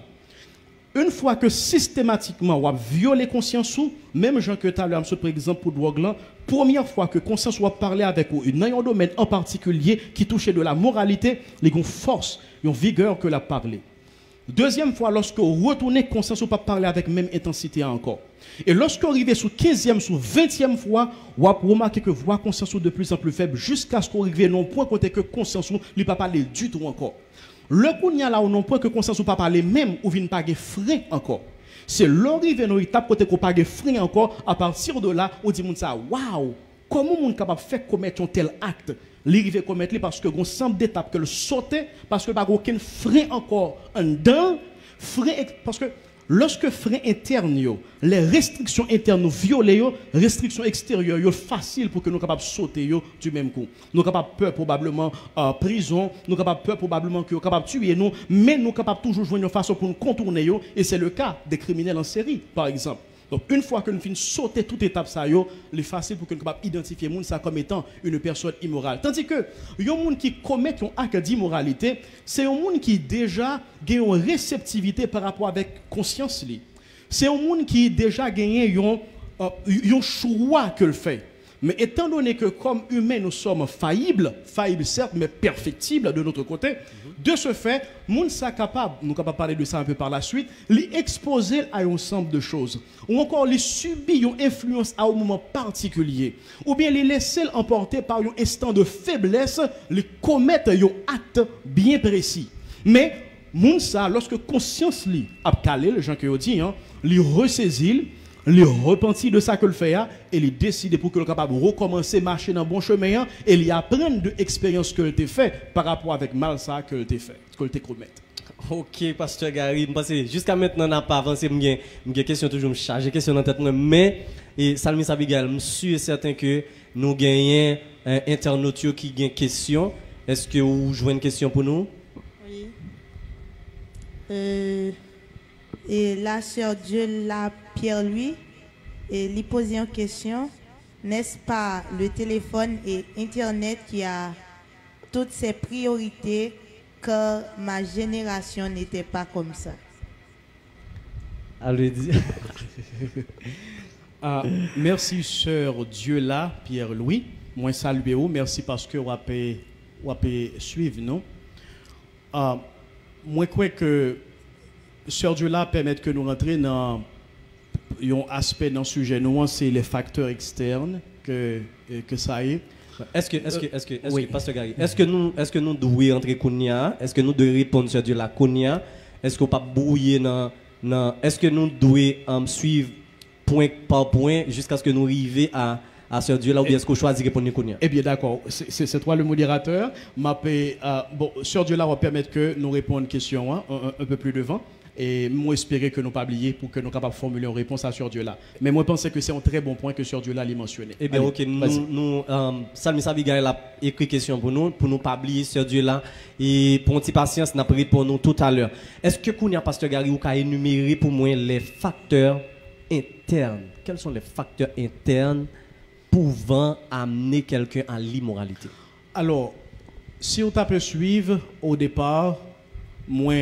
Une fois que systématiquement on a violé conscience ou, même Jean que tu as par exemple pour drogue, première fois que conscience ou a parlé avec vous, dans un domaine en particulier qui touchait de la moralité, les ont force, ils ont vigueur que la parler. Deuxième fois, lorsque vous retournez conscience ou pas parler avec même intensité encore. Et lorsque vous arrivez sur 15e, sur 20e fois, vous remarquez que voix conscience de plus en plus faible jusqu'à ce que vous arrivez non point côté que conscience ou ne pas parler du tout encore. Le kounya là où non point que conscience ou pas parler même ou vient pas de frein encore. C'est l'arrivée dans l'étape côté qu'on pas de frein encore. À partir de là, on dit ça waouh, comment on est capable de faire commettre un tel acte, l'arriver commettre parce que on semble d'étape que le sauter parce que pas aucun frein encore en dedans, frein parce que lorsque frein interne, les restrictions internes violées, restrictions extérieures, facile pour que nous soyons capables de sauter du même coup. Nous sommes capables de peur probablement prison, nous sommes capables de peur probablement que nous sommes capables de tuer nous, mais nous sommes capables toujours de jouer une façon pour nous contourner, et c'est le cas des criminels en série, par exemple. Donc, une fois que nous finissons sauter toute étape, ça il est facile pour que nous soyons capables d'identifier les gens comme étant une personne immorale. Tandis que, les gens qui commettent un acte d'immoralité, c'est un monde qui déjà gagne une réceptivité par rapport avec conscience. C'est un monde qui déjà gagne un choix que le fait. Mais étant donné que comme humains, nous sommes faillibles certes, mais perfectibles de notre côté, de ce fait, nous sommes capables de parler de ça un peu par la suite, les exposer à un ensemble de choses, ou encore les subir une influence à un moment particulier, ou bien les laisser emporter par un instant de faiblesse, les commettre un acte bien précis. Mais, ça, lorsque conscience li a calé, les gens qui ont dit, les ressaisit, les repentir de ça que le fait et les décider pour que le capable de recommencer à marcher dans le bon chemin et les apprendre de l'expérience que tu fait par rapport avec mal ça que tu fait, que tu commet. Ok, pasteur Gary, jusqu'à maintenant on n'a pas avancé, j'ai une question toujours me charger question dans tête mais et Salmis Abigail, je suis certain que nous gagnons un internaute qui gagne question. Est-ce que vous jouez une question pour nous? Oui. Et la sœur Dieu, la Pierre-Louis, et lui poser une question. N'est-ce pas le téléphone et Internet qui a toutes ses priorités que ma génération n'était pas comme ça? Merci sœur Dieu là, Pierre-Louis. Moi saluer vous, merci parce que vous avez suivre nous. Moi crois que sœur Dieu là permet que nous rentrions dans un aspect dans le sujet nous, c'est les facteurs externes que ça est. Est-ce que pasteur Gary, est-ce que nous devons entrer Kounia? Est-ce que nous devons répondre sur Dieu la Kounia? Est-ce qu'on pas brouiller dans est-ce que nous devons suivre point par point jusqu'à ce que nous arrivions à Sœur Dieu là ou bien est-ce qu'on choisit de répondre Kounia? Eh bien d'accord, c'est toi le modérateur. Bon, Sœur Dieu là va permettre que nous répondions à une question un peu plus devant. Et moi espérer que nous pas oublier pour que nous capables de formuler une réponse à Sœur Dieu là. Mais moi je pense que c'est un très bon point que Sœur Dieu là l'a mentionné. Eh bien allez, ok, nous Salmis Abigail a écrit question pour nous pas oublier Sœur Dieu là et pour une petite patience n'a pris pour nous tout à l'heure. Est-ce que Kounia pasteur Gary ou ka énumérer pour moi les facteurs internes? Quels sont les facteurs internes pouvant amener quelqu'un à l'immoralité? Alors, si on peut suivre au départ, moi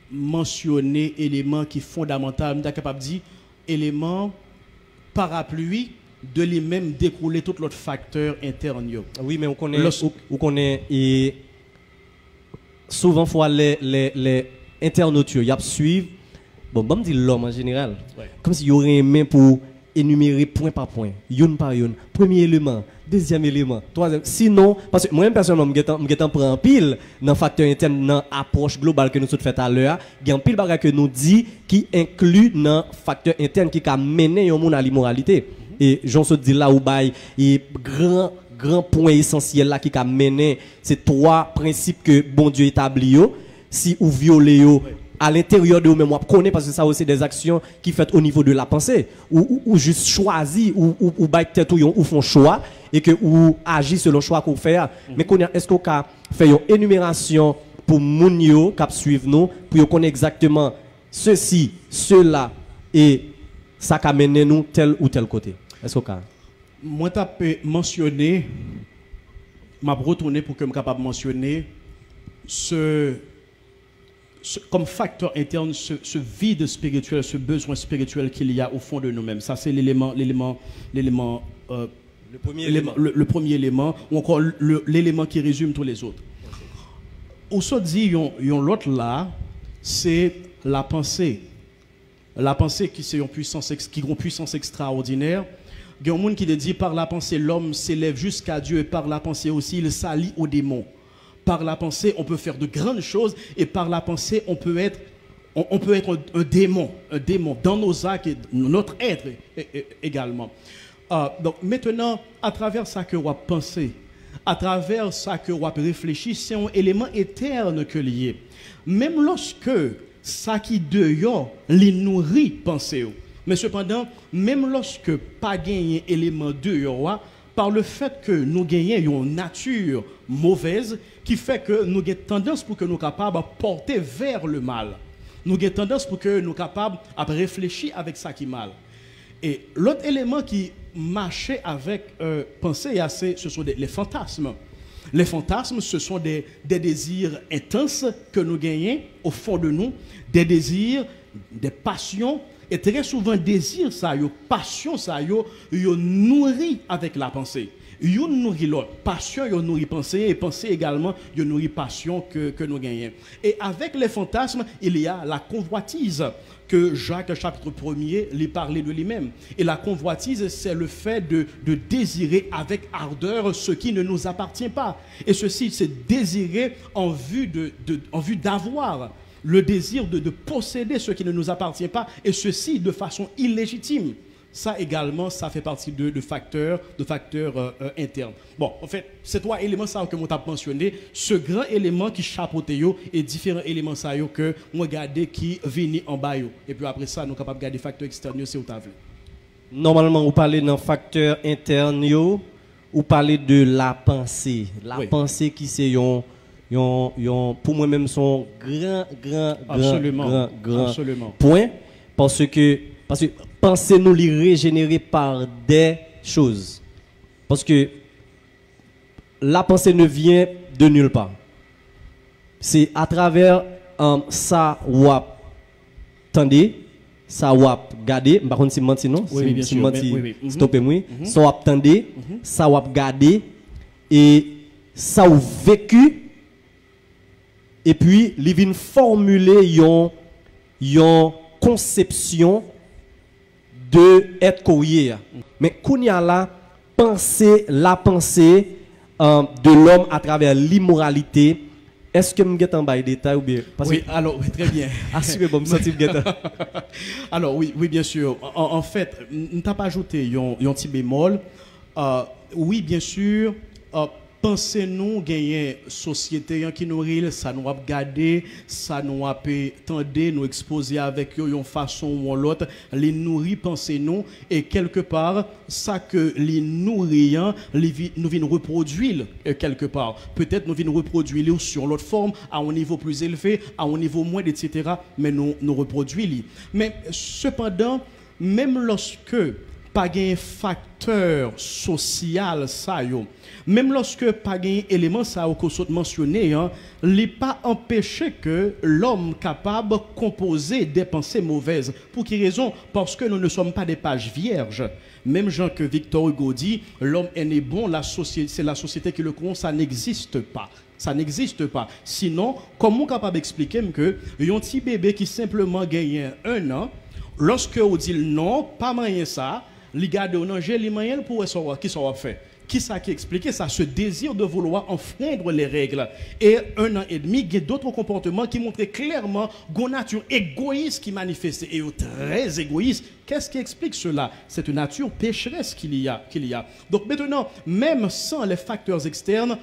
mentionner éléments qui sont fondamentaux, je suis capable de dire éléments parapluie de lui-même découler tout l'autre facteur interne. Oui, mais on connaît et souvent fois les internautes y suivent. Bon, me dire l'homme en général. Ouais. Comme si y aurait une main pour énumérer point par point, une par une. Premier élément, deuxième élément, troisième. Sinon, parce que moi-même personnellement, je prends pile dans le facteur interne, dans l'approche globale que nous avons fait à l'heure, il y a un pile bagage que nous dit qui inclut dans le facteur interne qui a mené un monde à l'immoralité. Et j'en se dis là où bail et grand point essentiel là qui a mené ces trois principes que bon Dieu établit. Si ou violer à l'intérieur de vous-même, vous connaissez parce que ça aussi des actions qui faites au niveau de la pensée, ou juste choisi, ou tête ou font choix, et que ou agissent selon le choix qu'on fait. Mais est-ce qu'on a fait une énumération pour moun yo qui suivent nous, pour connaître exactement ceci, cela, et ça qui amène nous tel ou tel côté? Est-ce qu'on a? Moi, tu peux mentionner, je vais retourner pour que je sois capable de mentionner comme facteur interne, ce vide spirituel, ce besoin spirituel qu'il y a au fond de nous-mêmes. Ça, c'est le premier élément, ou encore l'élément qui résume tous les autres. Ou se dit, l'autre là, c'est la pensée. La pensée qui a une puissance extraordinaire. Il y a un monde qui dit, par la pensée, l'homme s'élève jusqu'à Dieu, et par la pensée aussi, il s'allie aux démons. Par la pensée, on peut faire de grandes choses, et par la pensée, on peut être un démon dans nos actes, et notre être également. Donc maintenant, à travers ça que on penser, à travers ça que on réfléchir, c'est un élément éterne que lié. Même lorsque ça qui dehors les nourrit penser. Mais cependant, même lorsque pas gagné élément dehors, par le fait que nous gagnons une nature mauvaise qui fait que nous avons tendance pour que nous soyons capables de porter vers le mal. Nous avons tendance pour que nous soyons capables de réfléchir avec ça qui est mal. Et l'autre élément qui marchait avec pensée, ce sont les fantasmes. Les fantasmes, ce sont des désirs intenses que nous gagnons au fond de nous, des désirs, des passions. Et très souvent, désir, ça, passion, ça, nourrit avec la pensée. Yo nourrit l'autre. Passion, yo nourrit pensée, et pensée également, yo nourrit passion que nous gagnons. Et avec les fantasmes, il y a la convoitise, que Jacques, chapitre 1er, lui parlait de lui-même. Et la convoitise, c'est le fait de désirer avec ardeur ce qui ne nous appartient pas. Et ceci, c'est désirer en vue d'avoir. Le désir de posséder ce qui ne nous appartient pas, et ceci de façon illégitime. Ça également, ça fait partie de facteurs internes. Bon, en fait, c'est trois éléments ça que moi t'ai mentionné, ce grand élément qui chapeaute et différents éléments ça que moi garder qui viennent en bas et puis après ça nous capable garder facteurs externes c'est où t'as vu. Normalement, vous parlez d'un facteur interne ou parlez de la pensée. La pensée qui c'est pour moi-même son grand point parce que penser nous les régénérer par des choses. Parce que la pensée ne vient de nulle part. C'est à travers ça ou attendez, ça ou garder, par contre si menti non, si menti stoppez-moi, ça ou attendez, ça ou garder et ça ou vécu. Et puis, il vient formuler une conception de être courrier. Mais qu'on y a là, la pensée de l'homme à travers l'immoralité. Est-ce que vous avez un détail ou bien? Oui, alors, oui, très bien. Assurez-moi, alors, oui, bien sûr. En fait, nous n'avons pas ajouté un petit bémol. Oui, bien sûr. Pensez-nous gagner société qui nous rit, ça nous a gardé, ça nous a tendé, nous exposer avec eux d'une façon ou l'autre, les nourrir, pensez-nous, et quelque part, ça que les nourrir, nous venons reproduire quelque part. Peut-être nous venons reproduire sur l'autre forme, à un niveau plus élevé, à un niveau moindre, etc. Mais nous reproduisons. Mais cependant, même lorsque pas un facteur social ça même lorsque pas un élément ça qu'on soit mentionné il n'est pas empêché que l'homme capable de composer des pensées mauvaises. Pour quelle raison? Parce que nous ne sommes pas des pages vierges. Même Jean que Victor Hugo dit, l'homme est né bon, c'est la société qui le croit, ça n'existe pas. Ça n'existe pas. Sinon, comment capable d'expliquer que un petit bébé qui simplement gagne 1 an, lorsque on dit non, pas moyen ça, les gars de danger, les moyens pour savoir qui sont fait. Qui ça qui explique ça? Ce désir de vouloir enfreindre les règles. Et 1 an et demi, il y a d'autres comportements qui montrent clairement une nature égoïste qui manifeste. Et très égoïste. Qu'est-ce qui explique cela? C'est une nature pécheresse qu'il y a. Donc maintenant, même sans les facteurs externes,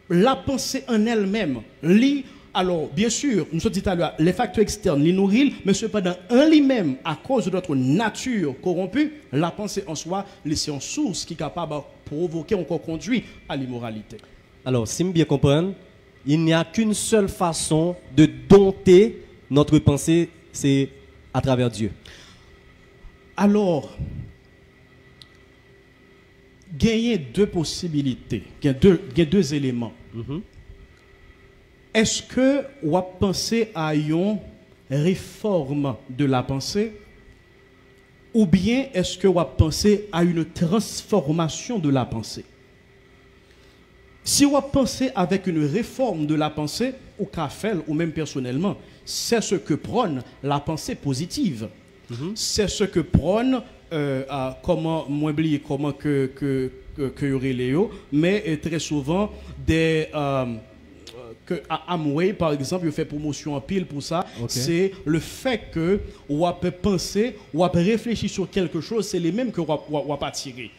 la pensée en elle-même, Alors, bien sûr, nous sommes dit tout à l'heure, les facteurs externes les nourrissent, mais cependant, en lui-même, à cause de notre nature corrompue, la pensée en soi, c'est une source qui est capable de provoquer, encore conduire à l'immoralité. Alors, si je bien comprendre, il n'y a qu'une seule façon de dompter notre pensée, c'est à travers Dieu. Alors, gagner deux possibilités, gagner deux éléments. Est-ce que vous pensez à une réforme de la pensée ou bien est-ce que vous pensez à une transformation de la pensée? Si vous pensez avec une réforme de la pensée, ou qu'à faire, ou même personnellement, c'est ce que prône la pensée positive. C'est ce que prône, comment m'oublier, comment que Léo, mais très souvent des... que à Amway, par exemple, il fait promotion en pile pour ça. C'est le fait que on peut penser, on peut réfléchir sur quelque chose, c'est les mêmes que on pas tirer.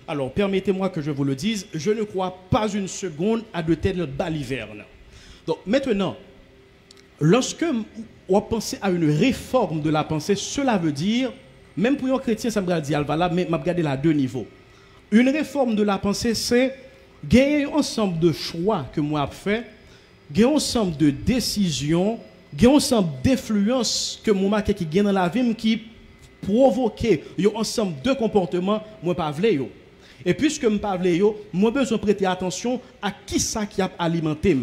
Alors, permettez-moi que je vous le dise, je ne crois pas une seconde à de telles balivernes. Donc, maintenant, lorsque on pense à une réforme de la pensée, cela veut dire, même pour un chrétien, ça me dit, Alvala, mais m'a regardé à deux niveaux. Une réforme de la pensée, c'est gagner un ensemble de choix que moi j'ai fait, gagner un ensemble de décisions, gagner un ensemble d'influences que moi qui gagne dans la vie qui provoquer un ensemble de comportements moi pas vle yo. Et puisque je pas vle yo, moi besoin prêter attention à qui ça qui a alimenté,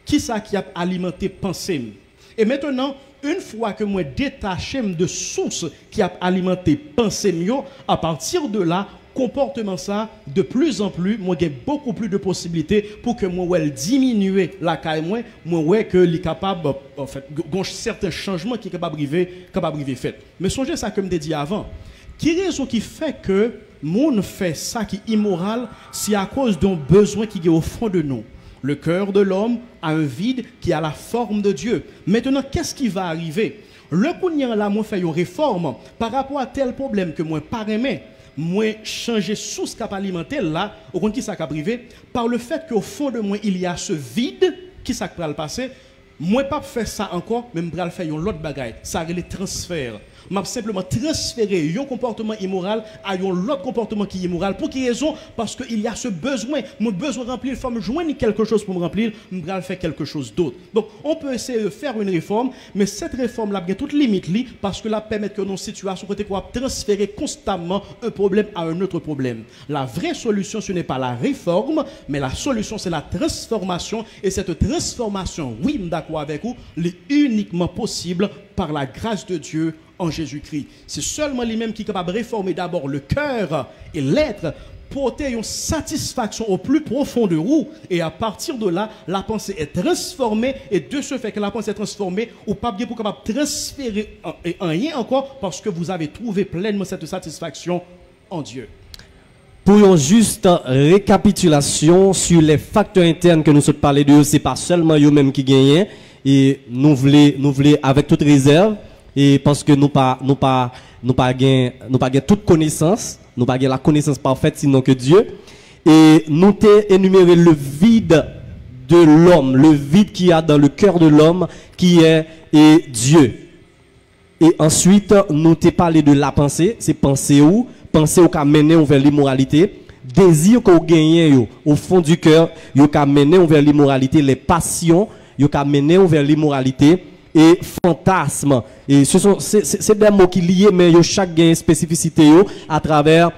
qui ça qui a alimenté pensée. Et maintenant, une fois que moi détaché de source qui a alimenté pensée yo, à partir de là, comportement ça, de plus en plus, moi j'ai beaucoup plus de possibilités pour que moi diminuer la caille moi que les capable en fait certains changements qui capable arriver fait. Mais songez ça comme je dit avant. Qui raison qui fait que monde fait ça qui est immoral, c'est à cause d'un besoin qui est au fond de nous. Le cœur de l'homme a un vide qui a la forme de Dieu. Maintenant, qu'est-ce qui va arriver? Le cognant là, moi fait une réforme par rapport à tel problème que moi pas aimé. Moi changer source cap alimentaire là, au compte qui ça cap privé par le fait qu'au fond de moi il y a ce vide qui ça va le passer. Moi pas faire ça encore, même bral faire une autre bagaille, ça les transfert. M'a simplement transférer un comportement immoral à un autre comportement qui est immoral. Pour quelle raison? Parce qu'il y a ce besoin, mon besoin de remplir, il faut me joindre quelque chose pour me remplir, je vais faire quelque chose d'autre. Donc on peut essayer de faire une réforme, mais cette réforme là a toute limite parce que là permet que nos situations côté quoi transférer constamment un problème à un autre problème. La vraie solution ce n'est pas la réforme, mais la solution c'est la transformation et cette transformation, oui, d'accord avec vous, est uniquement possible par la grâce de Dieu en Jésus-Christ. C'est seulement lui-même qui est capable de réformer d'abord le cœur et l'être, porter une satisfaction au plus profond de vous. Et à partir de là, la pensée est transformée. Et de ce fait que la pensée est transformée, ou pas bien pour capable de transférer un rien encore parce que vous avez trouvé pleinement cette satisfaction en Dieu. Pour une juste récapitulation sur les facteurs internes que nous sommes parlé de, c'est pas seulement eux-mêmes qui gagnent. Et nous voulons avec toute réserve. Et parce que nous pas toute connaissance, nous pas la connaissance parfaite sinon que Dieu. Et nous t'ai énuméré le vide de l'homme, le vide qu'il y a dans le cœur de l'homme qui est Dieu. Et ensuite, nous t'ai parlé de la pensée, c'est penser où qu'a mené vers l'immoralité, désir qu'on gagne au fond du cœur, yo qu'a mené vers l'immoralité, les passions, yo qu'a mené vers l'immoralité. Et fantasme. Et c'est des mots qui lient, mais yo chaque gain spécificité yo à travers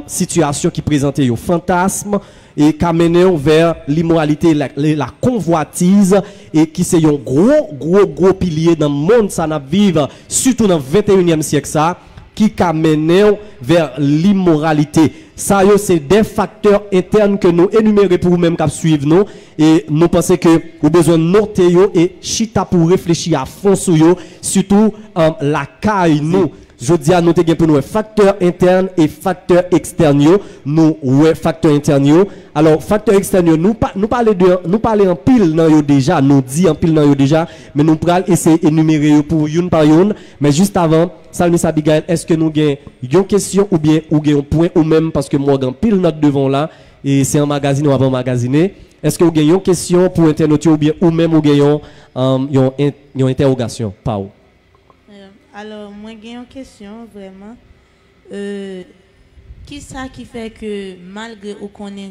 situation qui présente yo. Fantasme et qui amène vers l'immoralité, la convoitise et qui c'est un gros pilier dans le monde ça n'a vivre surtout dans le 21e siècle ça qui amène vers l'immoralité. Ça c'est des facteurs internes que nous énumérons pour vous-même qui suivent nous et nous pensons que vous avez besoin de noter et chita pour réfléchir à fond sur yo, surtout la caille nous. Je dis à noter pour nous facteurs internes et facteurs externes. Nous facteurs internes. Alors facteurs externes nous parler en pile dans yo déjà, nous dit en pile dans yo déjà, mais nous pral essayer énumérer pour une par une, mais juste avant Salmis Abigail, est-ce que nous avons une question ou bien un point ou même parce que moi j'ai pile note devant là et c'est un magazine ou avant magasiner Est-ce que vous avez une question pour internautes ou bien ou même vous avez une interrogation? Pau. Alors, moi, j'ai une question, vraiment. Qui ça qui fait que malgré qu'on connaît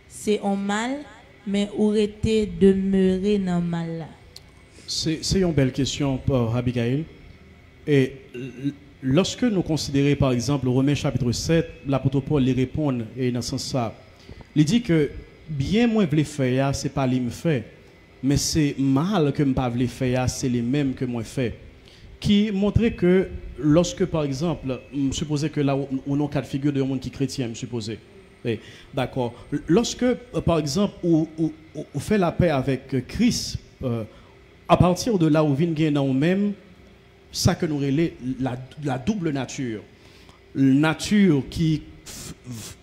c'est un mal, mais où était demeuré dans le mal là? C'est une belle question pour Abigail. Et lorsque nous considérons par exemple Romains chapitre 7, l'apôtre Paul lui répond et dans ce sens ça, il dit que bien moins voulais faire, c'est pas lui me fait, mais c'est mal que me pas voulais faire, c'est les mêmes que moi fait. Qui montrait que lorsque par exemple, je supposais que là on a un cas de figure de monde qui est chrétien, je supposais. Oui, d'accord. Lorsque par exemple on fait la paix avec Christ, à partir de là où vient gagner dans nous-mêmes, ça que nous relève la double nature. Nature qui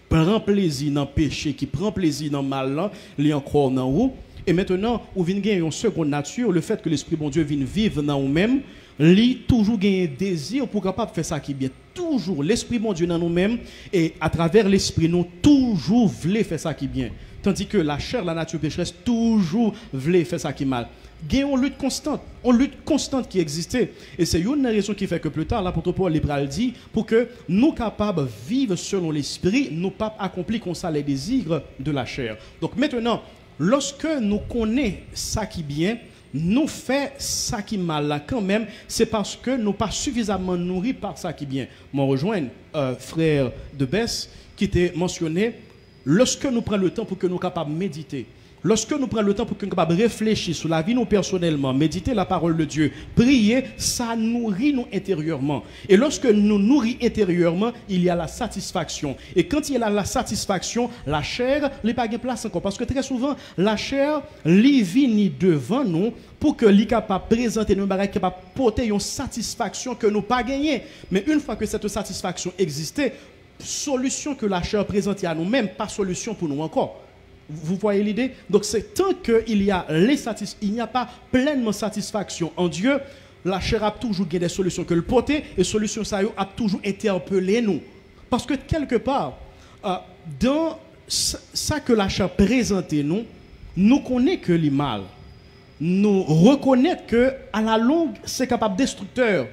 prend plaisir dans le péché, qui prend plaisir dans le mal, il est encore dans nous. Et maintenant, où vient gagner une seconde nature, le fait que l'Esprit bon Dieu vienne vivre dans nous-mêmes, lui toujours gagner désir pour capable faire ça qui est bien. Toujours l'Esprit bon Dieu dans nous-mêmes et à travers l'Esprit, nous toujours voulons faire ça qui est bien. Tandis que la chair, la nature pécheresse, toujours voulait faire ça qui est mal. Il y a une lutte constante qui existait. Et c'est une raison qui fait que plus tard, l'apôtre Paul libéral dit, pour que nous capables de vivre selon l'esprit, nous pas accomplir comme ça les désirs de la chair. Donc maintenant, lorsque nous connaissons ça qui est bien, nous fait ça qui est mal là quand même, c'est parce que nous pas suffisamment nourris par ça qui est bien. Moi rejoins frère de Besse qui était mentionné, lorsque nous prenons le temps pour que nous capables de méditer, lorsque nous prenons le temps pour que nous capables de réfléchir sur la vie nous personnellement, méditer la parole de Dieu, prier, ça nourrit nous intérieurement. Et lorsque nous nourrit intérieurement, il y a la satisfaction. Et quand il y a la satisfaction, la chair n'est pas de place encore. Parce que très souvent, la chair, elle vient devant nous pour que l'on capable de présenter nous, capable de porter une satisfaction que nous pas gagné. Mais une fois que cette satisfaction existait, solution que la chair présente à nous-mêmes, pas solution pour nous encore. Vous voyez l'idée? Donc c'est tant qu'il y a il n'y a pas pleinement satisfaction en Dieu, la chair a toujours des solutions que le porter et solutions ça a toujours interpellé nous. Parce que quelque part, dans ça que la chair présente nous, nous connaissons que le mal. Nous reconnaissons que à la longue, c'est capable destructeur.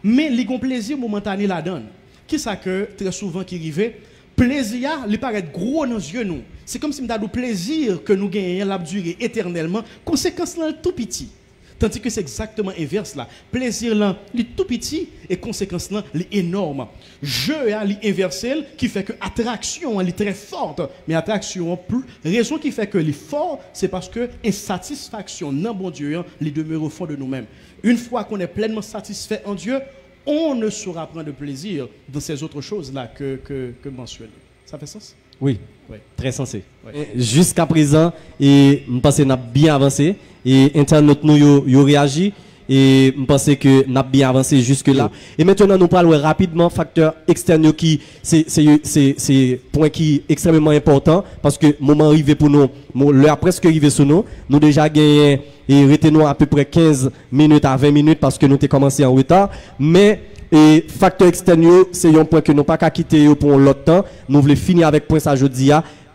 Mais les plaisir momentané la donne. Qui ça que très souvent qui arrive? Plaisir, il paraît gros dans les yeux nous. C'est comme si nous avons le plaisir que nous gagnons, l'a duré éternellement. Conséquence là, tout petit. Tandis que c'est exactement inverse là. Plaisir là, il est tout petit et conséquence là, il est énorme. Jeu là, il est inversel qui fait que attraction, elle est très forte. Mais attraction, plus raison qui fait que il est fort, c'est parce que insatisfaction dans bon Dieu, il demeure au fond de nous-mêmes. Une fois qu'on est pleinement satisfait en Dieu, on ne saura prendre de plaisir dans ces autres choses-là que mentionné. Ça fait sens? Oui, oui. Très sensé. Oui. Jusqu'à présent, et je pense que nous avons bien avancé. Et Internet nous a réagi. Et je pense que nous avons bien avancé jusque-là. Et maintenant, nous parlons rapidement facteur externe qui, c'est point qui est extrêmement important. Parce que moment arrivé pour nous, l'heure presque arrivé sur nous, nous déjà gagné et retenons à peu près 15 minutes à 20 minutes parce que nous avons commencé en retard. Mais, et facteur externe, c'est un point que nous n'avons pas quitté pour l'autre temps. Nous voulons finir avec point ça jeudi.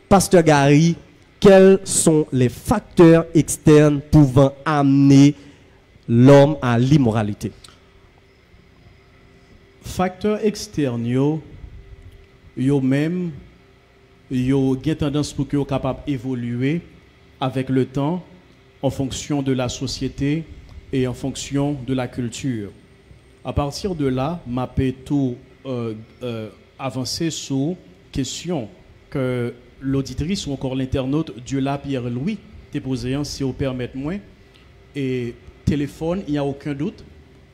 Pasteur Gary, quels sont les facteurs externes pouvant amener l'homme à l'immoralité? Facteurs externes, yo même, yo ont tendance pour que yo capable d'évoluer avec le temps en fonction de la société et en fonction de la culture. À partir de là, m'a tout avancer sur question que l'auditrice ou encore l'internaute Dieu-là Pierre-Louis t'es posé, si vous permettez moi. Et téléphone, il n'y a aucun doute,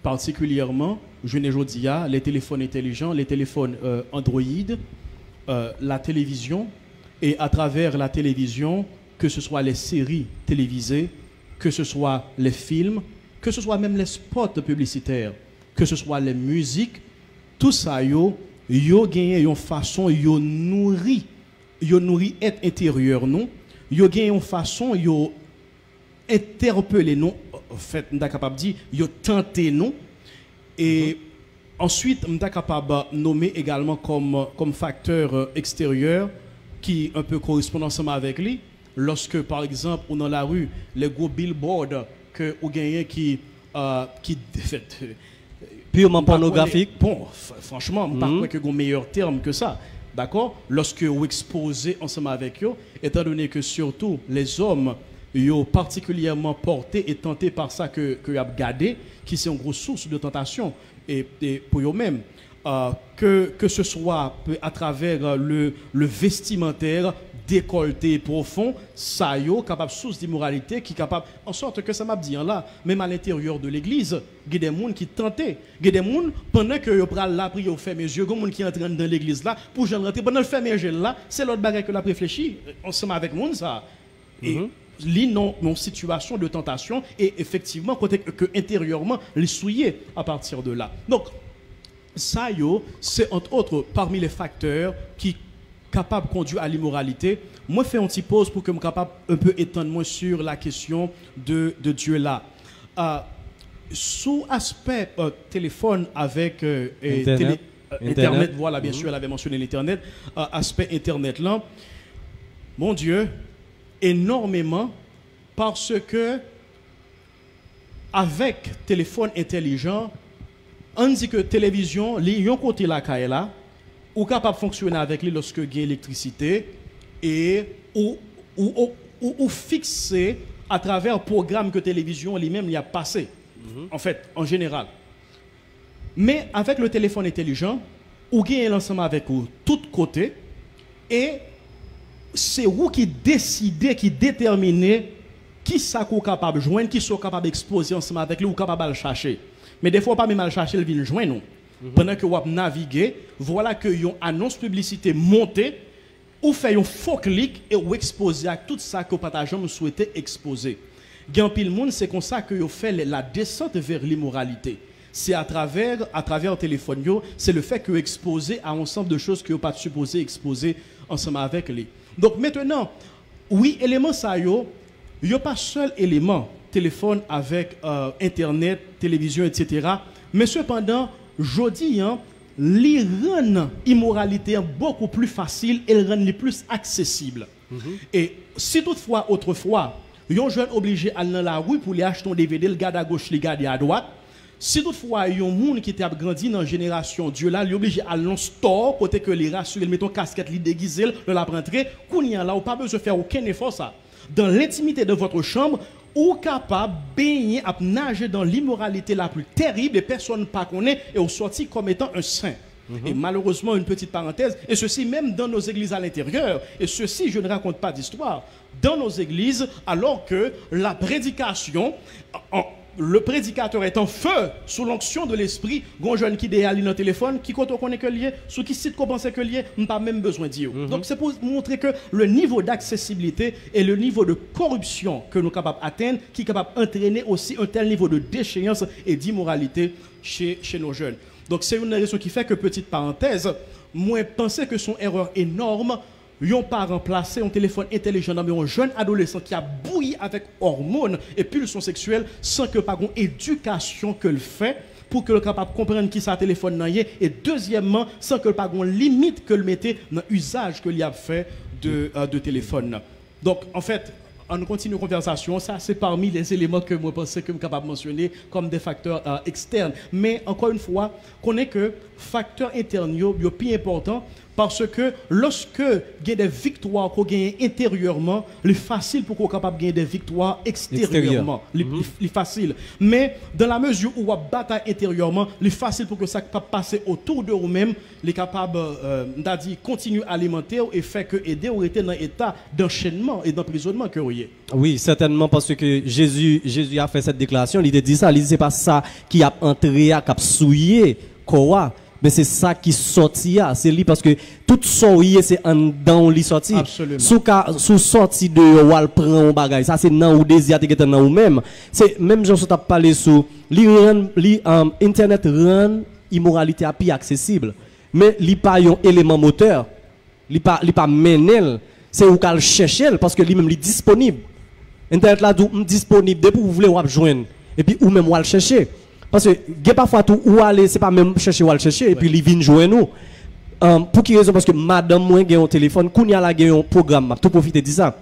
particulièrement, je ne dis pas, les téléphones intelligents, les téléphones Android, la télévision, et à travers la télévision, que ce soit les séries télévisées, que ce soit les films, que ce soit même les spots publicitaires, que ce soit les musiques, tout ça, yo gagné une façon, yo nourri être intérieur, non? Yo gagné une façon, yo interpeller, non? En fait, on est capable de dire, yo tenté, non? Et ensuite, on est capable de nommer également comme facteur extérieur qui un peu correspond ensemble avec lui, lorsque, par exemple, on dans la rue, les gros billboards que ou gagnent qui purement pornographique. Bon, franchement, je ne crois pas qu'il y ait un meilleur terme que ça. D'accord? Lorsque vous exposez ensemble avec eux, étant donné que surtout les hommes, ils sont particulièrement portés et tentés par ça que vous avez gardé, qui c'est une grosse source de tentation et pour eux-mêmes. Que ce soit à travers le vestimentaire décolleté profond, ça y est capable source d'immoralité qui est capable en sorte que ça m'a dit là, même à l'intérieur de l'église, il y a des gens qui tentaient, il y a des gens pendant que yo pral là prier fait mes yeux, comme qui entraînent dans l'église là pour je rentrer pendant le faire mes yeux là, c'est l'autre bagarre que l'a réfléchi ensemble avec monde ça. Et une situation de tentation et effectivement côté que intérieurement les souiller à partir de là. Donc ça c'est entre autres parmi les facteurs qui capable de conduire à l'immoralité. Moi, je fais une petite pause pour que je sois capable un peu étendre moi sur la question de Dieu là. Sous aspect téléphone avec Internet, voilà, bien sûr, elle avait mentionné l'Internet. Aspect Internet là, mon Dieu, énormément parce que avec téléphone intelligent, on dit que télévision, il y a un côté là, ou capable de fonctionner avec lui lorsque il y a l'électricité et ou fixer à travers le programme que télévision lui-même y a passé, en fait, en général. Mais avec le téléphone intelligent, ou gagnez l'ensemble avec vous, tout côté, et c'est vous qui décidez, qui déterminez qui ça qu'on capable de joindre, qui sont capable d'exposer ensemble avec lui, ou capable de le chercher. Mais des fois, pas même à le chercher, il vient joindre nous. Pendant que vous naviguez, voilà que une annonce publicité montée, ou fait un faux clic et vous exposez à tout ça que vous souhaitez exposer. Gan pile monde, c'est comme ça que vous faites la descente vers l'immoralité. C'est à travers le téléphone, c'est le fait que vous exposez à un ensemble de choses que vous pas supposé exposer ensemble avec lui. Donc maintenant, oui, élément ça il n'y a pas seul élément, téléphone avec Internet, télévision, etc. Mais cependant, je dis, les rend immoralité beaucoup plus facile et rend les plus accessible. Et si toutefois, autrefois, un jeune obligé à aller dans la rue pour lui acheter un DVD, le garde à gauche, le garde à droite, si toutefois, il y a un monde qui a grandi dans la génération Dieu là, il est obligé à aller dans le store, côté que les rassurés, ils mettent une casquette, ils déguisent, le la rentrer, qu'on y a là, ou pas besoin de faire aucun effort ça. Dans l'intimité de votre chambre, ou capable de baigner, à nager dans l'immoralité la plus terrible et personne ne pas connaît et au sorti comme étant un saint. Et malheureusement, une petite parenthèse, et ceci même dans nos églises à l'intérieur, et ceci, je ne raconte pas d'histoire, dans nos églises, alors que la prédication, le prédicateur est en feu sous l'onction de l'esprit, gon jeune qui déale dans le téléphone, qui quand on connaît que lié, sous qui site qu'on pense que lié, on n'a pas même besoin de dire. Donc c'est pour montrer que le niveau d'accessibilité et le niveau de corruption que nous sommes capables d'atteindre, qui est capable d'entraîner aussi un tel niveau de déchéance et d'immoralité chez nos jeunes. Donc c'est une raison qui fait que, petite parenthèse, moi penser que son erreur énorme, ils n'ont pas remplacé un téléphone intelligent, mais un jeune adolescent qui a bouilli avec hormones et pulsions sexuelles sans que pas une éducation que le fait pour que le capable comprendre qui ça téléphone n'a et deuxièmement sans que pas une limite que le mettait dans l'usage que il a fait de téléphone. Donc en fait, on continue la conversation, ça c'est parmi les éléments que moi pensais que je suis capable de mentionner comme des facteurs externes. Mais encore une fois, qu'on est que facteur interne est plus important parce que lorsque il y a des victoires qu'on gagne intérieurement, c'est facile pour qu'on soit capable de gagner des victoires extérieurement. C'est facile. Mais dans la mesure où on bataille intérieurement, c'est facile pour que ça puisse passer autour de vous-même, les capables de continuer à alimenter et faire que aider ou être dans l'état d'enchaînement et d'emprisonnement que vous avez. Oui, certainement parce que Jésus a fait cette déclaration, il a dit ça, il dit c'est pas ça qui a entré à cap souillé quoi. Mais c'est ça qui sortit, c'est lui parce que tout souillé c'est en dans lui sorti. Sous sorti de wal prend un bagage, ça c'est dans ou désir te dans ou même. C'est même gens t'a parlé sur internet rend immoralité à plus accessible. Mais li pas un élément moteur, li pas menel, c'est ou qu'al chercher parce que lui même li disponible. Internet là tout disponible dès pour vous voulez ou joindre et puis ou même ou le chercher. Parce que parfois tout où aller c'est pas même chercher ou aller chercher et puis il vient joindre nous. Pour qui raison parce que madame moi gagne un téléphone, kounya la gagne un programme, tout profiter de ça.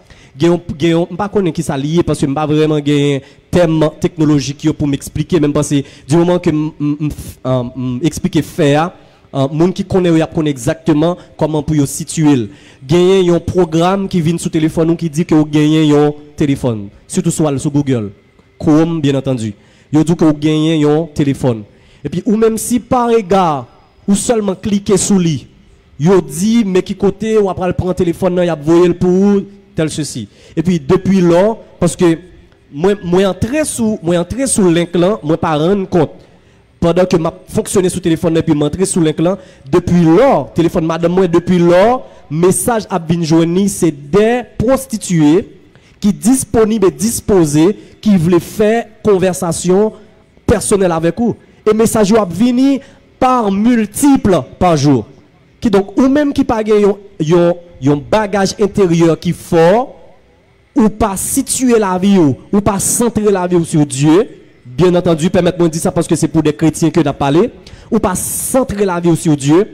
pas connais qui ça lié parce que pas vraiment gagné thème technologique pour m'expliquer même parce que du moment que expliquer faire monde qui connaît exactement comment pour situer gagner un programme qui vient sur téléphone ou qui dit que vous gagnez un téléphone surtout sur Google Chrome bien entendu vous dit que vous gagnez un téléphone et puis ou même si par égard ou seulement cliquer sur lui vous dit mais qui côté ou après prendre téléphone il a voyé pour tel ceci et puis depuis là parce que moi entrer sur link là moi pas rendre compte pendant que m'a fonctionné sur téléphone et puis m'entrer sur link là depuis là téléphone madame moi depuis là message a bien joindre c'est des prostituées qui disponibles et disposées qui veulent faire conversation personnelle avec vous et message a venir par multiples par jour qui donc ou même qui pas un bagage intérieur qui fort ou pas situer la vie ou pas centrer la vie sur Dieu. Bien entendu, permettez-moi de dire ça parce que c'est pour des chrétiens que j'ai parlé. Ou pas centrer la vie sur Dieu.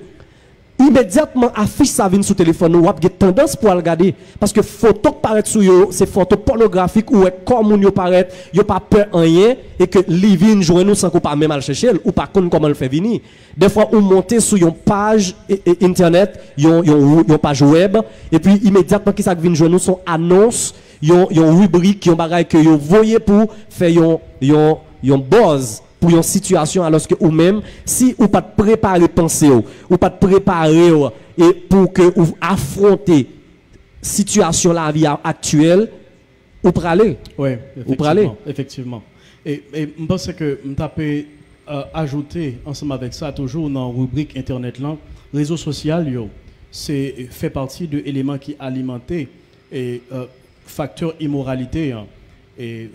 Immédiatement, affiche sa vie sur le téléphone, ou avez tendance pour regarder. Parce que photo qui paraît sur vous, c'est photo pornographique ou comme vous paraît, vous pas peur en rien et que les vignes jouent nous sans qu'on pas même aller chercher ou pas comment le faire venir. Des fois, on monte sur une page internet, une page web, et puis immédiatement, qui ça vient jouer nous sont annonces. Yon rubrique, yon bagay que yon voyez pour faire yon buzz pour une situation alors que ou même si ou pas préparer penser ou pas préparer et pour que ou affronter situation la vie actuelle ou praler. Oui, effectivement. Et je pense que je peux ajouter ensemble avec ça toujours dans la rubrique internet là, réseaux sociaux c'est fait partie de éléments qui alimentent et facteur immoralité et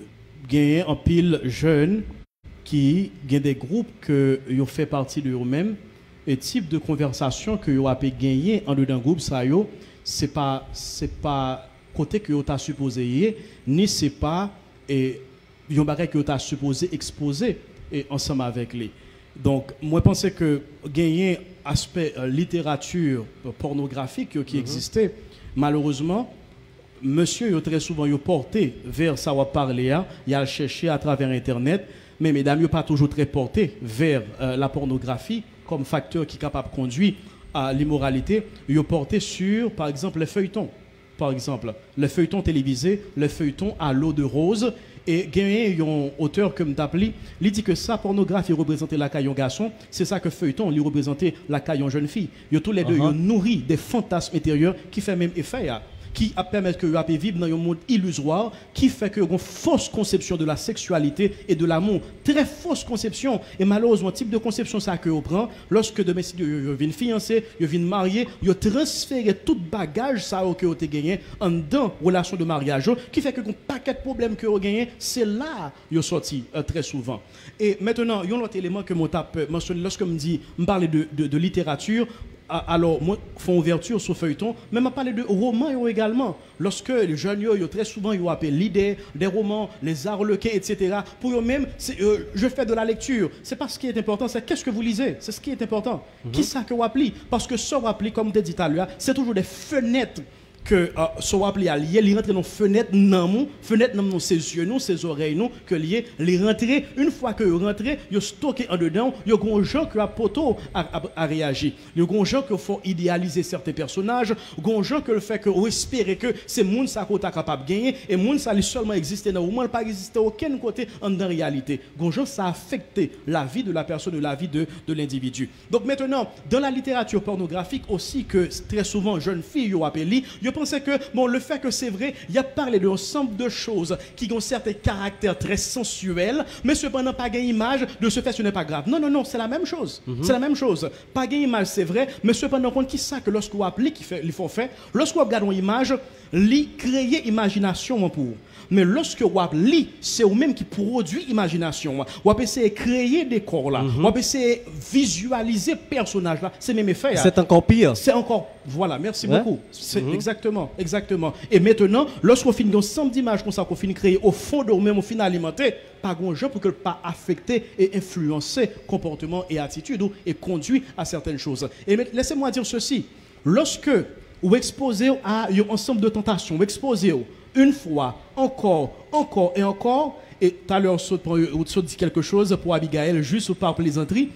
gagner en pile jeunes qui gagnent des groupes que ils fait partie de eux-mêmes et type de conversation que ils ont gagné en dedans groupe ça yo c'est pas côté que tu as supposé ni c'est pas et yon bagay que tu as supposé exposer et ensemble avec les donc moi je pense que gagner aspect littérature pornographique qui existait malheureusement monsieur très souvent yo porté vers ça va parler il a cherché à travers internet mais mesdames yo pas toujours très porté vers la pornographie comme facteur qui est capable de conduire à l'immoralité yo porté sur par exemple les feuilletons par exemple les feuilletons télévisés les feuilletons à l'eau de rose et gagné un auteur comme t'appelle il dit que ça pornographie représentait la caillon garçon c'est ça que feuilleton lui représentait la caillon jeune fille yo tous les deux yo nourri des fantasmes intérieurs qui fait même effet qui permet que vous vivre dans un monde illusoire, qui fait que vous avez une fausse conception de la sexualité et de l'amour. Très fausse conception. Et malheureusement, type de conception ça que vous prenez, lorsque demain, si vous venez fiancé, vous venez marier, vous transférez tout bagage ça que vous avez gagné en dans relation de mariage, qui fait que un paquet de problèmes que vous avez gagné, c'est là que vous sorti très souvent. Et maintenant, il y a un autre élément que je mentionne lorsque je parle de littérature. Alors, moi, font ouverture sur feuilleton, mais je parle de romans également. Lorsque les jeunes, très souvent, ils appellent l'idée des romans, les arlequins, etc. Pour eux-mêmes, je fais de la lecture. C'est pas ce qui est important, c'est qu'est-ce que vous lisez. C'est ce qui est important. Qui ça que vous appelez? Parce que ça, vous appelez, comme tu as dit tout à l'heure, c'est toujours des fenêtres que so appelé à lier, les rentrer dans fenêtre dans ses yeux nous, ses oreilles nous que lier les rentrer une fois que rentrer, yo stocké en dedans, yo gon gens que a poto à réagir. Yo gon gens que faut idéaliser certains personnages, gon gens que le fait que espérer que c'est monde ça qu'on est capable de gagner et monde ça seulement exister dans le monde pas exister aucun côté en réalité. Gon gens ça affecte la vie de la personne, la vie de l'individu. Donc maintenant, dans la littérature pornographique aussi que très souvent jeunes filles yo appelé, yo pensais que bon le fait que c'est vrai, il y a parlé de ensemble de choses qui ont certains caractères très sensuels, mais cependant pas gain image de ce fait ce n'est pas grave. Non, c'est la même chose. C'est la même chose. Pas gain image c'est vrai, mais cependant compte qui ça que lorsqu'on applique qui fait il faut faire, lorsqu'on regarde une image, li créer imagination pour. Mais lorsque vous lit, c'est vous-même qui produit imagination. Vous essayez de créer des corps là. Vous essayez de visualiser personnage là. C'est même effet. C'est encore pire. C'est encore. Voilà, merci beaucoup. C'est exactement. Et maintenant, lorsqu'on finit un ensemble d'images comme ça, qu'on finit de créer au fond de vous-même, on finit d'alimenter, pas grand chose pour que pas affecter et influencer comportement et attitude et conduire à certaines choses. Et laissez-moi dire ceci. Lorsque vous exposez à un ensemble de tentations, vous exposez une fois, encore et encore. Et tout à l'heure, on dit quelque chose pour Abigail, juste par plaisanterie.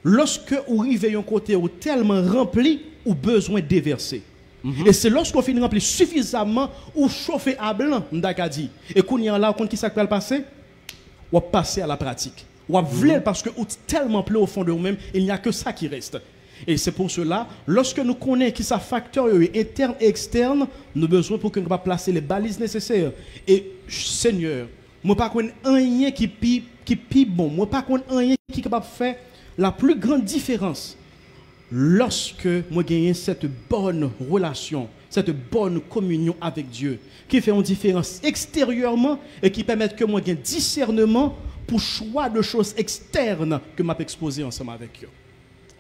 Lorsque vous arrivez à un côté où tellement rempli, ou besoin de déverser. Et c'est lorsqu'on finit remplir suffisamment ou chauffer à blanc, dit. Et qu'on y a là, on qui ça va passer? On va passer à la pratique. On va vouloir parce que vous tellement plein au fond de vous-même, il n'y a que ça qui reste. Et c'est pour cela, lorsque nous connaissons qui ça facteur interne et externe, nous avons besoin pour que nous puissions placer les balises nécessaires. Et Seigneur, moi pas connais rien qui pi bon, moi pas connais rien qui est capable de faire la plus grande différence. Lorsque moi gagne cette bonne relation, cette bonne communion avec Dieu, qui fait une différence extérieurement et qui permet que moi gagne discernement pour choix de choses externes que m'a exposé ensemble avec eux.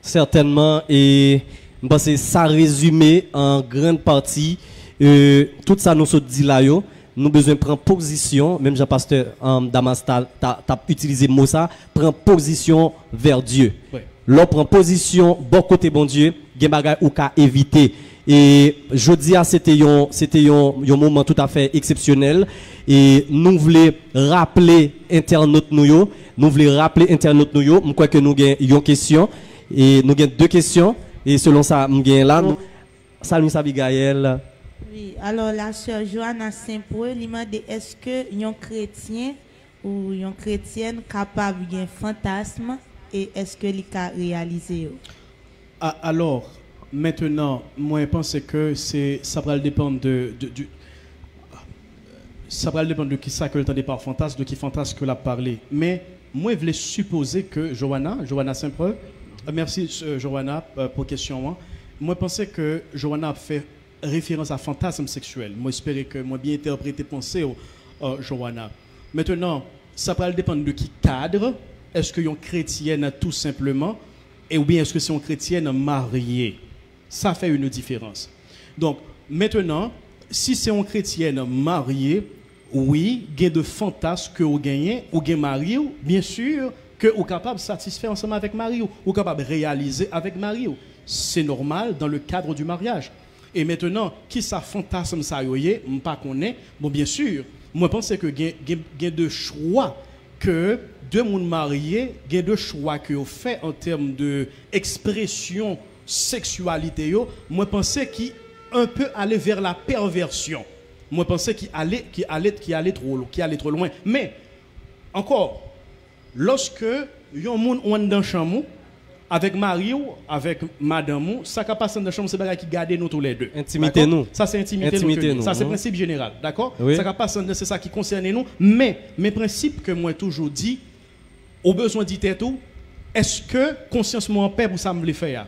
Certainement, et je pense que ça résume en grande partie tout ça nous dit là, nous avons besoin de prendre position, même Jean-Pasteur Damas t'a utilisé le mot ça, prendre position vers Dieu. Oui. L'on prend position, bon côté bon Dieu, gen bagay ou ka éviter. Et je dis c'était un moment tout à fait exceptionnel. Et nous voulons rappeler internautes nous je crois que nous avons une question. Et nous avons deux questions. Et selon ça, nous avons là. Salut Abigail. Oui, alors la sœur Johanna Saint-Paul, lui m'a dit est-ce que un chrétien ou une chrétienne capable d'un fantasme et est-ce que l'ICA réalisé? Alors, maintenant, moi je pense que ça va dépendre ça va dépendre de qui ça que le temps par fantasme, de qui fantasme que l'a parlé. Mais moi je voulais supposer que Johanna Saint-Paul, merci Johanna pour question. Moi je pensais que Johanna a fait référence à fantasme sexuel. Moi j'espérais que moi bien interprété pensée Johanna. Maintenant, ça va dépendre de qui cadre. Est-ce que une chrétienne tout simplement, ou bien est-ce que c'est une chrétienne mariée? Ça fait une différence. Donc, maintenant, si c'est une chrétienne mariée, oui, il y a de fantasmes que vous gagnez, ou gagnez marié, bien sûr, que vous êtes capable de satisfaire ensemble avec Marie, ou capable de réaliser avec Marie. C'est normal dans le cadre du mariage. Et maintenant, qui ça fantasme ça y est, je ne pas connaît. Bon, bien sûr, moi je pense que il y a de choix que deux monde mariés, il y a deux choix que vous faites en termes de expression sexualité. Moi je pense qu'il un peu aller vers la perversion. Moi je pense qu'il allait trop loin. Mais encore, lorsque un monde on dans chambre avec Marie ou avec madame, ça qui passe dans la chambre, c'est pas qui garde nous tous les deux. Intimité nous. Ça c'est intimité nous. Ça c'est principe général, d'accord? Oui. Ça qui passe c'est ça qui concerne nous, mais mes principes que moi toujours dit au besoin d'y tout, est-ce que conscience moi en paix pour ça me le faire?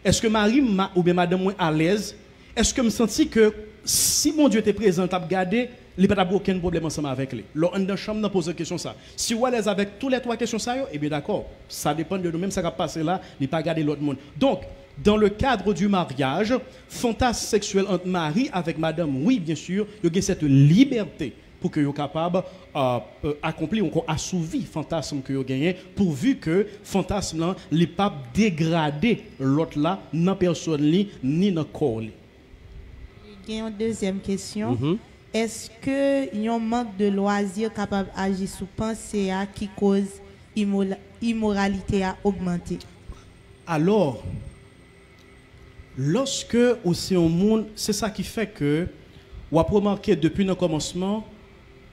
Est-ce que Marie ou bien madame moi à l'aise? Est-ce que me senti que si mon Dieu était présent, t'as gardé, il n'y a pas aucun problème ensemble avec lui. Là, dans la chambre, on pose la question ça. Si vous êtes à l'aise avec toutes les trois questions ça, eh bien d'accord, ça dépend de nous-mêmes, ça va passer là, il n'y a pas garder l'autre monde. Donc, dans le cadre du mariage, fantasme sexuel entre mari avec madame, oui, bien sûr, il y a cette liberté pour que vous soyez capable d'accomplir ou assouvir le fantasme que vous gagnez, pourvu que le fantasme n'est pas dégradé l'autre là, dans personne ni dans le corps. Il y a une deuxième question. Est-ce qu'il y a un manque de loisirs capable d'agir sous pensée qui cause immoralité à augmenter? Alors, lorsque aussi au monde, c'est ça qui fait que, on a remarqué depuis le commencement,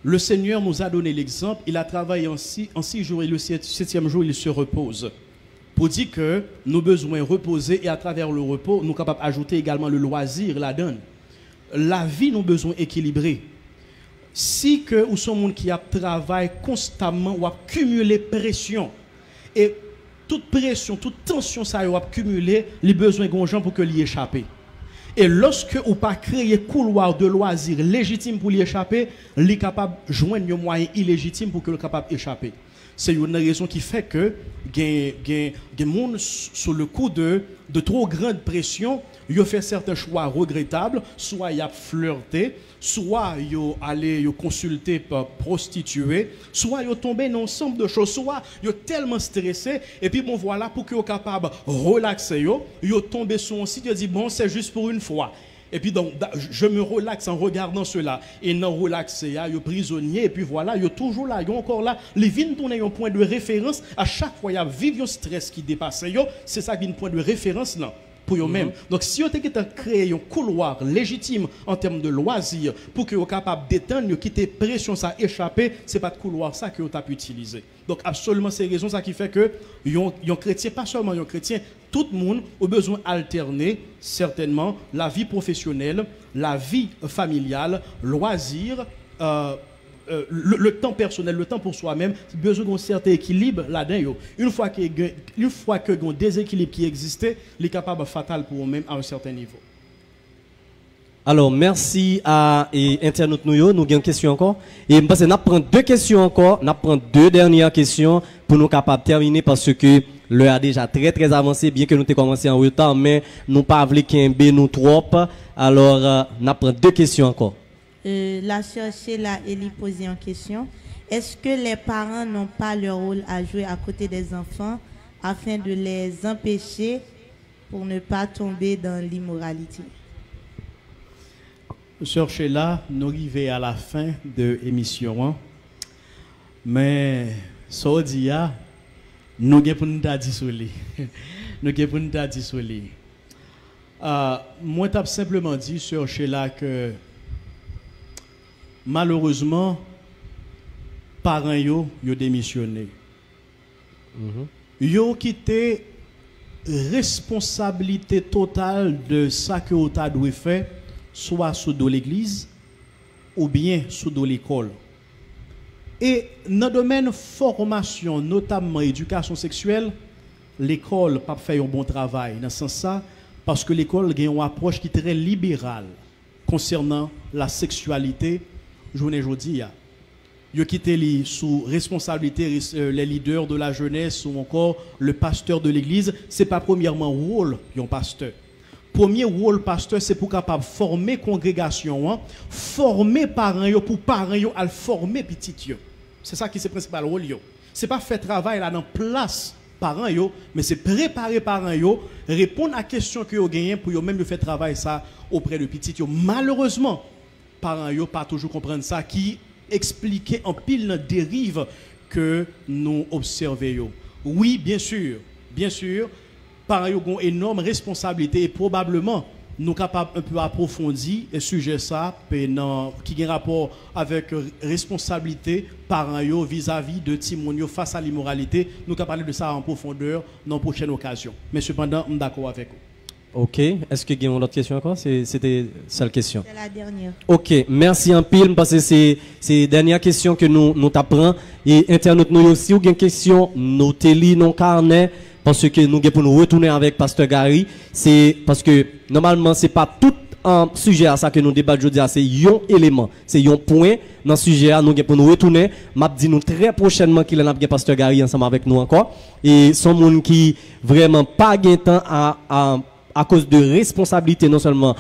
le Seigneur nous a donné l'exemple, il a travaillé en 6 jours et le 7e jour, il se repose. Pour dire que nous avons besoin de reposer et à travers le repos, nous sommes capables d'ajouter également le loisir, la donne. La vie, nous avons besoin d'équilibrer. Si que nous sommes monde qui a travaillé constamment ou a cumulé pression, et toute pression, toute tension, ça a cumulé, les besoins de gens pour que l'y échapper. Et lorsque vous pas créer couloir de loisirs légitime pour l'y échapper, les capable de joindre un moyen illégitime pour que le capable d'échapper. C'est une raison qui fait que des gens sous le coup de trop grande pression, ils ont fait certains choix regrettables, soit ils ont flirté, soit ils ont allé consulter prostituée, soit ils ont tombé dans un ensemble de choses, soit ils ont tellement stressé, et puis bon voilà, pour qu'ils soient capables de relaxer, ils ont tombé sur un site, ils ont dit bon c'est juste pour une fois. Et puis donc, je me relaxe en regardant cela. Et non relaxé, il y a prisonnier, et puis voilà, il y a toujours là, il y a encore là. Les vignes tournent un point de référence. À chaque fois, il y a vivre un stress qui dépasse. C'est ça qui est un point de référence là. Pour eux-mêmes. Donc, si vous avez créé un couloir légitime en termes de loisirs pour que vous soyez capable d'éteindre, quitter pression, ça échapper, ce n'est pas de couloir ça que vous avez pu utiliser. Donc, absolument, c'est raison ça qui fait que les chrétiens, pas seulement les chrétiens, tout le monde a besoin d'alterner certainement la vie professionnelle, la vie familiale, loisirs, le temps personnel, le temps pour soi-même, besoin d'un certain équilibre là-dedans. Une fois que un déséquilibre qui existait, il est capable de fatal pour eux-mêmes à un certain niveau. Alors, merci à internautes nous avons une question encore. Et je pense que nous prenons deux questions encore, nous prenons deux dernières questions pour nous capables de terminer parce que l'heure a déjà très avancé, bien que nous ayons commencé en retard, mais nous ne pouvons pas qu'il nous trop. Alors, nous prenons deux questions encore. La sœur Sheila Eli posait une question. Est-ce que les parents n'ont pas leur rôle à jouer à côté des enfants afin de les empêcher pour ne pas tomber dans l'immoralité? Sœur Sheila, nous arrivons à la fin de l'émission. Mais, ça dit, nous avons pour nous désoler. Nous avons pour nous désoler. Moi, je simplement dit, Sœur Sheila, que malheureusement, parents yo démissionné. Yo quitté responsabilité totale de ça que vous avez fait, soit sous l'église ou bien sous l'école. Et dans le domaine formation, notamment éducation sexuelle, l'école n'a pas fait un bon travail dans ce sens parce que l'école a une approche qui est très libérale concernant la sexualité. Journée aujourd'hui, il a quitté sous responsabilité les leaders de la jeunesse ou encore le pasteur de l'église. Ce n'est pas premièrement rôle d'un pasteur. Premier rôle pasteur, c'est pour capable former congrégation, former parents pour parents à former petit. C'est ça qui est le principal rôle. Ce n'est pas faire travail là dans place parents mais c'est préparer parents répondre à la question que vous gagnez pour même faire travail ça auprès de petit. Malheureusement, parents yo pas toujours comprendre ça qui expliquait en pile de dérive que nous observons. Oui, bien sûr, parents yo ont une énorme responsabilité et probablement nous capables un peu approfondir le sujet ça qui a rapport avec responsabilité parents yo vis-à-vis de timonio face à l'immoralité. Nous capables parler de ça en profondeur dans une prochaine occasion. Mais cependant, je suis d'accord avec vous. Ok, est-ce que vous avez une autre question encore? C'était la seule question. C'est la dernière. Ok, merci en pile parce que c'est la dernière question que nous t'apprenons. Et internautes nous aussi, ou une question, notez-les dans carnet parce que nous pour nous retourner avec Pasteur Gary. C'est parce que normalement, ce n'est pas tout un sujet à ça que nous débattons aujourd'hui, c'est un élément, c'est un point dans le sujet à nous pour nous retourner. M'a dit nous très prochainement qu'il y a un Pasteur Gary ensemble avec nous encore. Et son monde qui vraiment pas gain temps à cause de responsabilité non seulement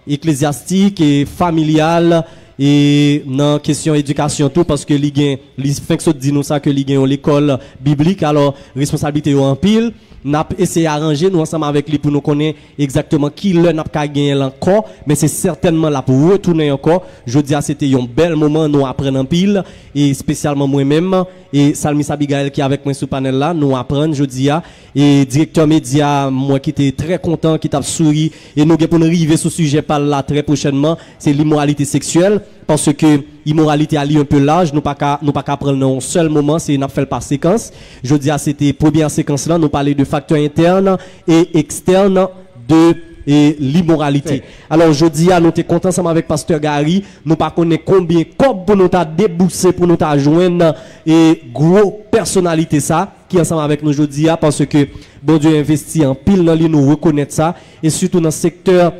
ecclésiastique et familiale et dans question éducation tout parce que les fait dit nous ça que les l'école biblique alors responsabilité en pile n'a essayé d'arranger nous ensemble avec lui pour nous connaître exactement qui le n'a pas gagné encore mais c'est certainement là pour retourner encore je dis c'était un bel moment nous apprendre en pile et spécialement moi-même et Salmis Abigail qui est avec moi sur panel là nous apprendre je dis et directeur média moi qui était très content qui t'a souri et nous pour nous arriver sur sujet par là très prochainement c'est l'immoralité sexuelle parce que immoralité a un peu large nous pas qu'à prendre un seul moment c'est n'a fait par séquence je dis c'était première séquence là nous parler de facteurs internes et externes de l'immoralité. Alors je dis à nous sommes contents ensemble avec Pasteur Gary, nous pas connaît combien comme pour nous t'a déboursé pour nous t'a joindre et gros personnalité ça qui ensemble avec nous aujourd'hui parce que bon Dieu investi en pile dans lui nous reconnaître ça et surtout dans le secteur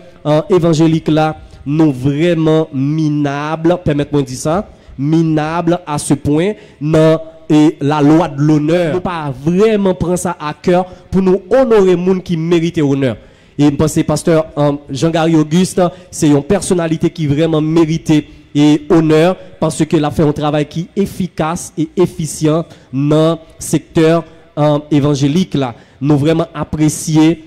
évangélique là nous vraiment minables, permettez-moi de dire ça, minables à ce point dans et la loi de l'honneur. Nous pas vraiment prendre ça à cœur pour nous honorer les gens qui méritent l'honneur. Et je pense que pasteur Jean-Gary Auguste, c'est une personnalité qui vraiment mérite et honneur parce qu'il a fait un travail qui est efficace et efficient dans le secteur évangélique là. Nous vraiment apprécier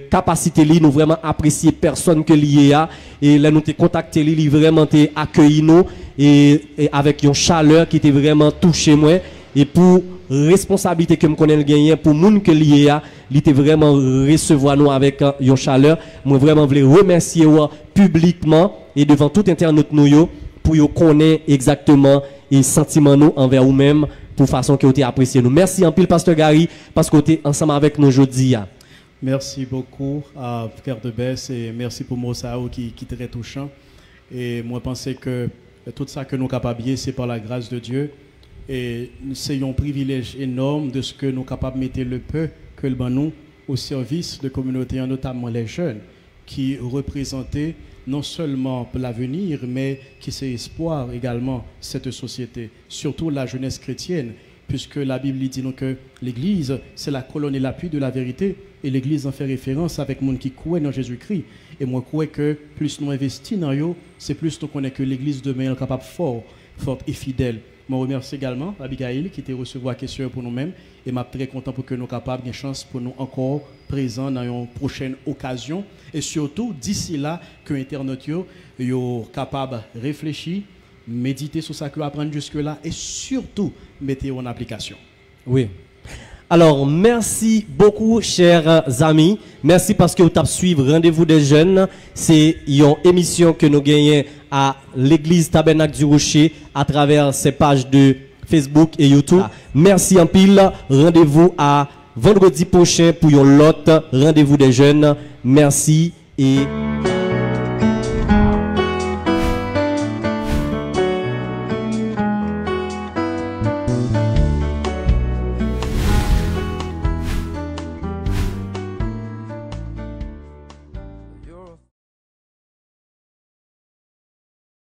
capacité li, nous vraiment apprécier personne que lié a et là nous t'ai contacté li vraiment t'ai accueilli nous et avec une chaleur qui était vraiment touché moi et pour responsabilité que me connais le gagner pour monde que lié a, il était vraiment recevoir nous avec une chaleur. Moi vraiment voulais remercier publiquement et devant tout internet nous pour yo connaître exactement et sentiment nous envers vous-même pour façon que vous avez apprécié nous. Merci en pile pasteur Gary parce que vous êtes ensemble avec nous aujourd'hui. Merci beaucoup à Frère de Besse et merci pour Moussao qui est très touchant. Et moi, je pense que tout ça que nous sommes capables, c'est par la grâce de Dieu. Et c'est un privilège énorme de ce que nous sommes capables de mettre le peu que le nous au service de la communauté, notamment les jeunes, qui représentaient non seulement l'avenir, mais qui c'est espoir également cette société, surtout la jeunesse chrétienne, puisque la Bible dit nous que l'Église, c'est la colonne et l'appui de la vérité, et l'Église en fait référence avec les gens qui croient dans Jésus-Christ. Et moi, je crois que plus nous investissons dans eux, c'est plus nous connaissons que l'Église demain est capable forte et fidèle. Je remercie également Abigail qui était recevoir question pour nous-mêmes et je suis très content pour que nous soyons capables de chance pour nous encore présents dans une prochaine occasion et surtout d'ici là que l'internet est capable de réfléchir, méditer sur ça que apprendre jusque là et surtout mettre en application. Oui. Alors, merci beaucoup, chers amis. Merci parce que vous avez suivi Rendez-vous des jeunes. C'est une émission que nous gagnons à l'église Tabernacle du Rocher à travers ses pages de Facebook et YouTube. Merci en pile. Rendez-vous à vendredi prochain pour une autre Rendez-vous des jeunes. Merci et